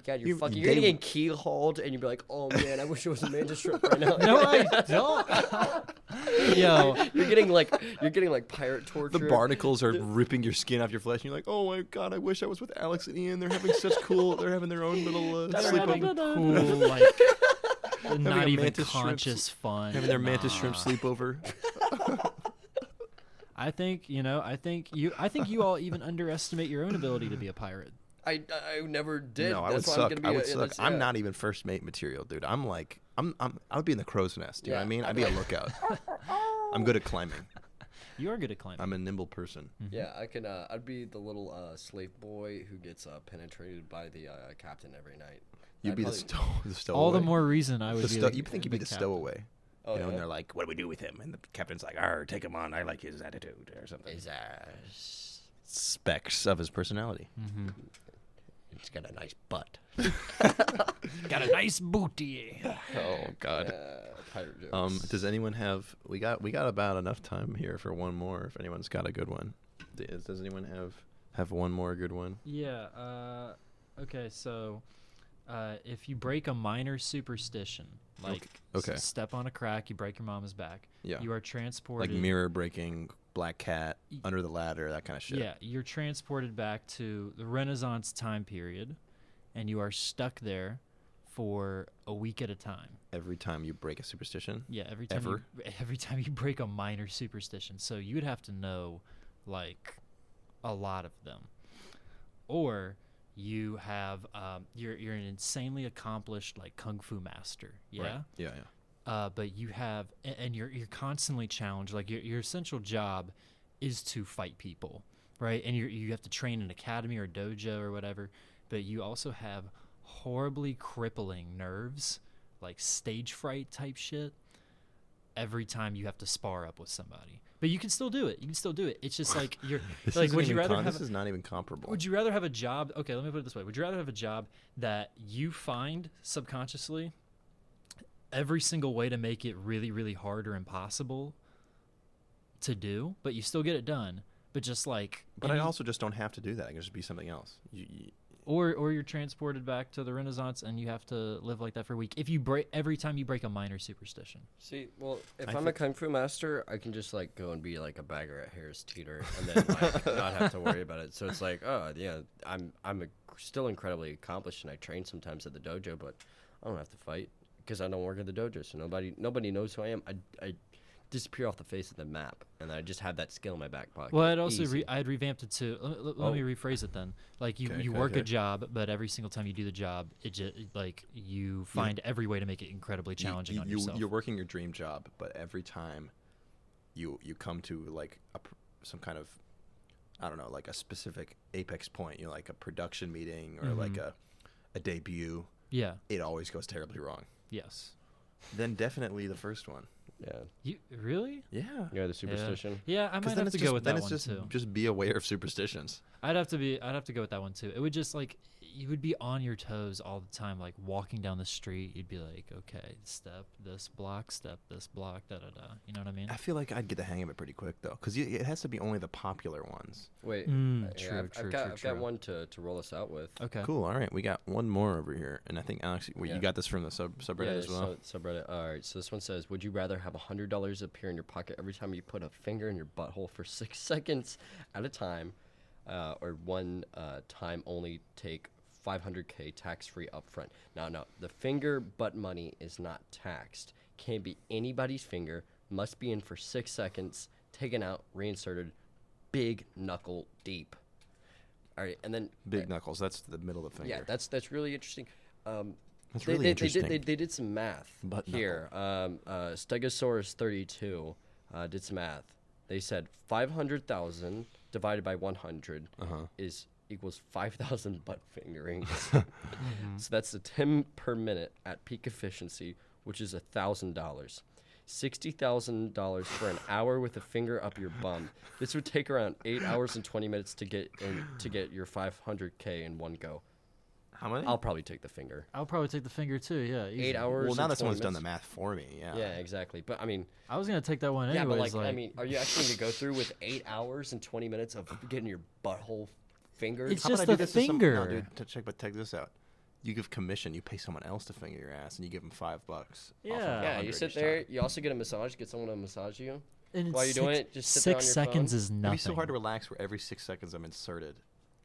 got your You- fucking, they- you're gonna get keyholed, and you'd be like, oh man, I wish it was a mantis shrimp right now. No, I don't. Yo, you're getting like pirate torture. the barnacles are ripping your skin off your flesh, and you're like, oh my god, I wish I was with Alex and Ian. They're having such cool, they're having their own little they're having sleepover. cool, like, not a even mantis shrimp conscious fun. Having their mantis Nah. shrimp sleepover. I think you all even underestimate your own ability to be a pirate. I never did. No, I would That's why suck. I'm gonna be I would a- suck. that's- I'm yeah. not even first mate material, dude. I'm like, I would be in the crow's nest. You know what I Yeah, mean? I'd be a lookout. I'm good at climbing. You are good at climbing. I'm a nimble person. Yeah, I can. I'd be the little slave boy who gets penetrated by the captain every night. You'd I'd be probably- the stowaway. All the more reason I would The be. sto- you think you'd be the captain. stowaway? Oh, You know, yeah? and they're like, "What do we do with him?" And the captain's like, "Arr, take him on. I like his attitude," or something. Specs of his personality. It's got a nice butt. Got a nice booty. Oh God. Pirate jokes. Does anyone have? We got about enough time here for one more. If anyone's got a good one, does anyone have one more good one? Yeah. Okay. So, if you break a minor superstition, like Okay. step on a crack, you break your mama's back. Yeah. You are transported. Like mirror breaking, black cat, under the ladder, that kind of shit. Yeah, you're transported back to the Renaissance time period, and you are stuck there for a week at a time. Every time you break a superstition. Yeah, every time Ever? every time you break a minor superstition. So you would have to know like a lot of them. Or you have you're an insanely accomplished like kung fu master, yeah. Right. Yeah. But you have and you're constantly challenged. Like your essential job is to fight people, right? And you have to train in an academy or dojo or whatever. But you also have horribly crippling nerves, like stage fright type shit. Every time you have to spar up with somebody, but you can still do it. It's just like you're like, would you rather have? This is not even comparable. Would you rather have a job? Okay, let me put it this way: would you rather have a job that you find subconsciously every single way to make it really, really hard or impossible to do, but you still get it done? But just like, But I also just don't have to do that. I can just be something else. or you're transported back to the Renaissance and you have to live like that for a week. If you every time you break a minor superstition. See, well, if I'm a kung fu master, I can just like go and be like a bagger at Harris Teeter, and then like not have to worry about it. So it's like, oh yeah, still incredibly accomplished, and I train sometimes at the dojo, but I don't have to fight because I don't work at the dojo, so nobody knows who I am. I disappear off the face of the map, and I just have that skill in my back pocket. Well, I'd also Easy. I'd revamped it to let me rephrase it then. Like you work a job, but every single time you do the job, like you find every way to make it incredibly challenging on yourself. You're working your dream job, but every time you come to like some kind of, I don't know, like a specific apex point, like a production meeting or like a debut. Yeah. It always goes terribly wrong. Yes. Then definitely the first one. Yeah. You really? Yeah. Yeah, the superstition. Yeah, I might have to go with that one too. Just be aware of superstitions. I'd have to go with that one too. It would just like you would be on your toes all the time, like walking down the street. You'd be like, okay, step this block, da da da. You know what I mean? I feel like I'd get the hang of it pretty quick though, because it has to be only the popular ones. Wait, True. I've got one to roll us out with. Okay. Cool. All right, we got one more over here, and I think Alex, you got this from the subreddit as well. Subreddit. All right. So this one says, would you rather have $100 appear in your pocket every time you put a finger in your butthole for 6 seconds at a time, or one time only take $500K tax-free upfront? No, the finger butt money is not taxed. Can't be anybody's finger. Must be in for 6 seconds. Taken out, reinserted, big knuckle deep. All right, and then Big knuckles. That's the middle of the finger. yeah, that's really interesting. That's really interesting. They did some math Butt here. Stegosaurus 32 did some math. They said 500,000 divided by 100 equals 5,000 butt fingerings. So that's the 10 per minute at peak efficiency, which is $1,000. $60,000 for an hour with a finger up your bum. This would take around 8 hours and 20 minutes to get your 500K in one go. How many? I'll probably take the finger. I'll probably take the finger too. Yeah. Easy. 8 hours. Well, now and that 20 someone's done the minutes. math for me. Yeah. Yeah, exactly. But I mean, I was gonna take that one anyways. yeah, but like, I mean, are you actually gonna go through with 8 hours and 20 minutes of getting your butthole fingered? It's How about just I do the this to finger. No, dude, check this out. You give commission. You pay someone else to finger your ass, and you give them $5. Yeah. yeah, you 100 sit each there. time. You also get a massage. Get someone to massage you. And While it's you're doing six- it, just sit there on 6 your seconds phone. is It'd nothing. be so hard to relax where every 6 seconds I'm inserted.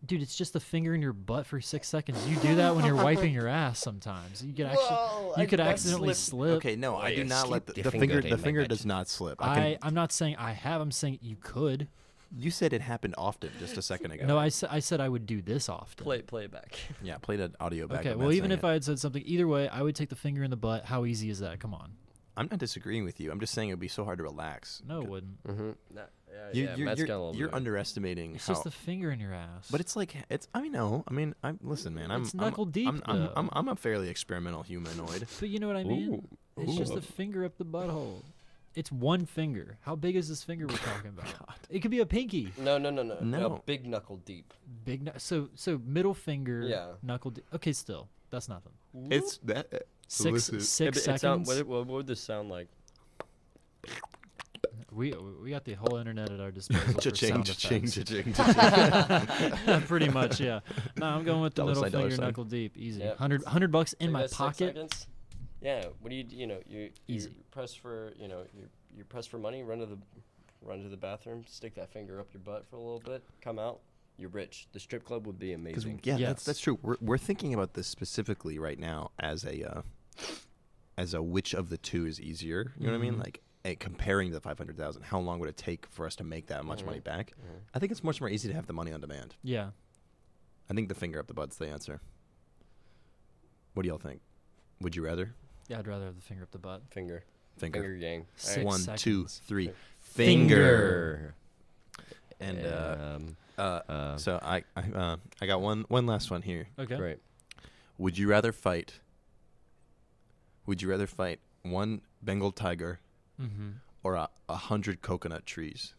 Dude, it's just the finger in your butt for 6 seconds. You do that when you're wiping your ass sometimes. You could accidentally slip. Okay, no, I do you not let slip the the finger. finger The in my finger butt. does not slip. I'm not saying I have. I'm saying you could. You said it happened often just a second ago. No, I said I would do this often. Play it back. Yeah, played an audio back. Okay, I'm well, not even saying if it. I had said something, either way, I would take the finger in the butt. How easy is that? Come on. I'm not disagreeing with you. I'm just saying it would be so hard to relax. No, it wouldn't. Mm-hmm. You're underestimating It's how. just the finger in your ass. But it's like listen, man. It's knuckle deep, though. I'm a fairly experimental humanoid. But you know what I mean? It's just the finger up the butthole. It's one finger. How big is this finger we're talking about? It could be a pinky. No. Big knuckle deep. So middle finger. Yeah. Knuckle. Okay, still that's nothing. It's that. Six seconds. What would this sound like? We got the whole internet at our disposal. Cha-ching, for cha-ching, sound cha-ching, effects. Pretty much, yeah. No, I'm going with the Dollar middle sign, dollar finger, sign. knuckle deep, easy. Yep. $100 in Take my that 6 pocket. seconds. Yeah. What do you Easy. press for you press for money. Run to the bathroom. Stick that finger up your butt for a little bit. Come out. You're rich. The strip club would be amazing. Yeah, Yes. that's true. We're thinking about this specifically right now as a which of the two is easier. You know what I mean? Like comparing to the 500,000, how long would it take for us to make that much money back? I think it's much more easy to have the money on demand. Yeah. I think the finger up the butt's the answer. What do y'all think? Would you rather? Yeah, I'd rather have the finger up the butt. Finger Finger. gang. 6 1, seconds. 2, 3. Finger. And Um, so I got one last one here. Okay. Right. Would you rather fight one Bengal tiger Mm-hmm. or 100 coconut trees?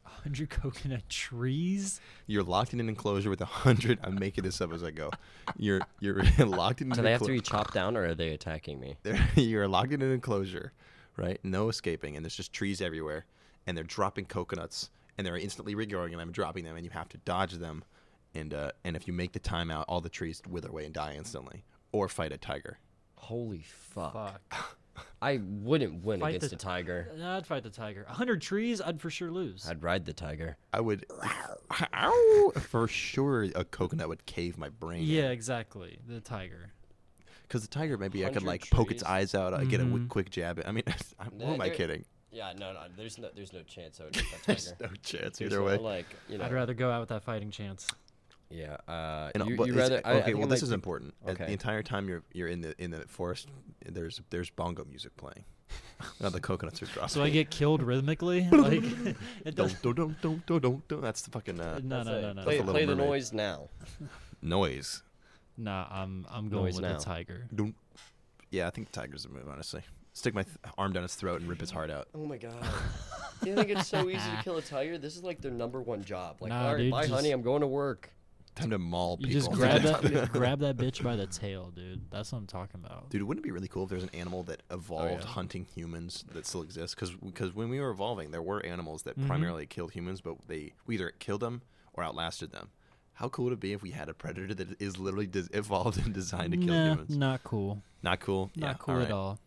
100 coconut trees? You're locked in an enclosure with 100. I'm making this up as I go. You're locked in. Do an they have to enclo- be chopped down, or are they attacking me? You're locked in an enclosure, right? No escaping, and there's just trees everywhere, and they're dropping coconuts, and they're instantly regrowing, and I'm dropping them, and you have to dodge them, and if you make the timeout, all the trees wither away and die instantly, or fight a tiger. Holy fuck! Fuck. I wouldn't win Fight against the- a tiger. I'd fight the tiger. 100 trees, I'd for sure lose. I'd ride the tiger. I would, ow, for sure, a coconut would cave my brain. Yeah, exactly. The tiger. Because the tiger, maybe I could 100 poke its trees. eyes out, get a Mhm. quick jab. I mean, who am I There- kidding? Yeah, no. There's no chance I would get that There's tiger. no chance There's either no, way. Like, you know. I'd rather go out with that fighting chance. Yeah. And, You but you it's- rather? I okay, think well, I'd this like is to- important. Okay. The entire time you're in the forest, there's bongo music playing. Now the coconuts are dropping. So I get killed rhythmically? Like, it does. Don't. That's the fucking No. Play, That's play the Little the Mermaid. noise now. noise. Nah, I'm going Noise with now. the tiger. Don't. Yeah, I think the tiger's the move. Honestly, stick my arm down his throat and rip his heart out. Oh my god. You think it's so easy to kill a tiger? This is like their number one job. Like, Nah, all right, dude, bye, just- honey, I'm going to work. Time to maul You people. just grab that bitch by the tail, dude. That's what I'm talking about. Dude, wouldn't it be really cool if there's an animal that evolved yeah. hunting humans that still exists? Because when we were evolving, there were animals that Mhm. primarily killed humans, but we either killed them or outlasted them. How cool would it be if we had a predator that is literally evolved and designed to kill Nah, humans? not cool. Not cool. Not Yeah, cool all at right. all.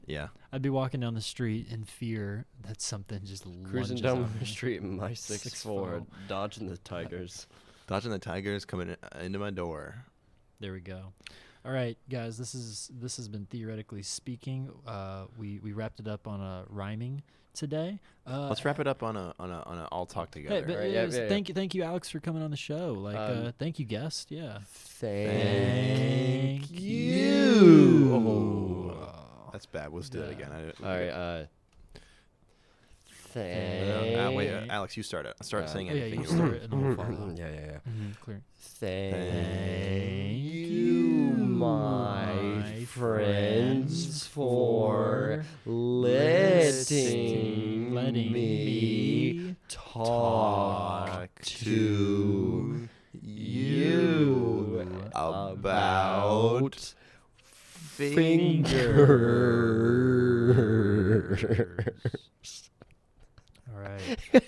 Yeah. I'd be walking down the street in fear that something just Cruising lunges down at the me. street in my 6'4", 6'4". dodging the tigers. Dodging the tigers coming into my door. There we go. All right, guys. This has been Theoretically Speaking. We wrapped it up on a rhyming today. Let's wrap it up on a all talk together. Hey, but Right, yeah, yes, yeah, yeah. thank you, Alex, for coming on the show. Like, thank you, guest. Yeah. Thank you. Oh. That's bad. We'll just do that Yeah. again. All right. Wait, Alex, you start it. Start saying Oh, yeah, anything. you start it and then we'll follow. Yeah. Clear. Thank you, my friends, for letting me talk to you about fingers. All right.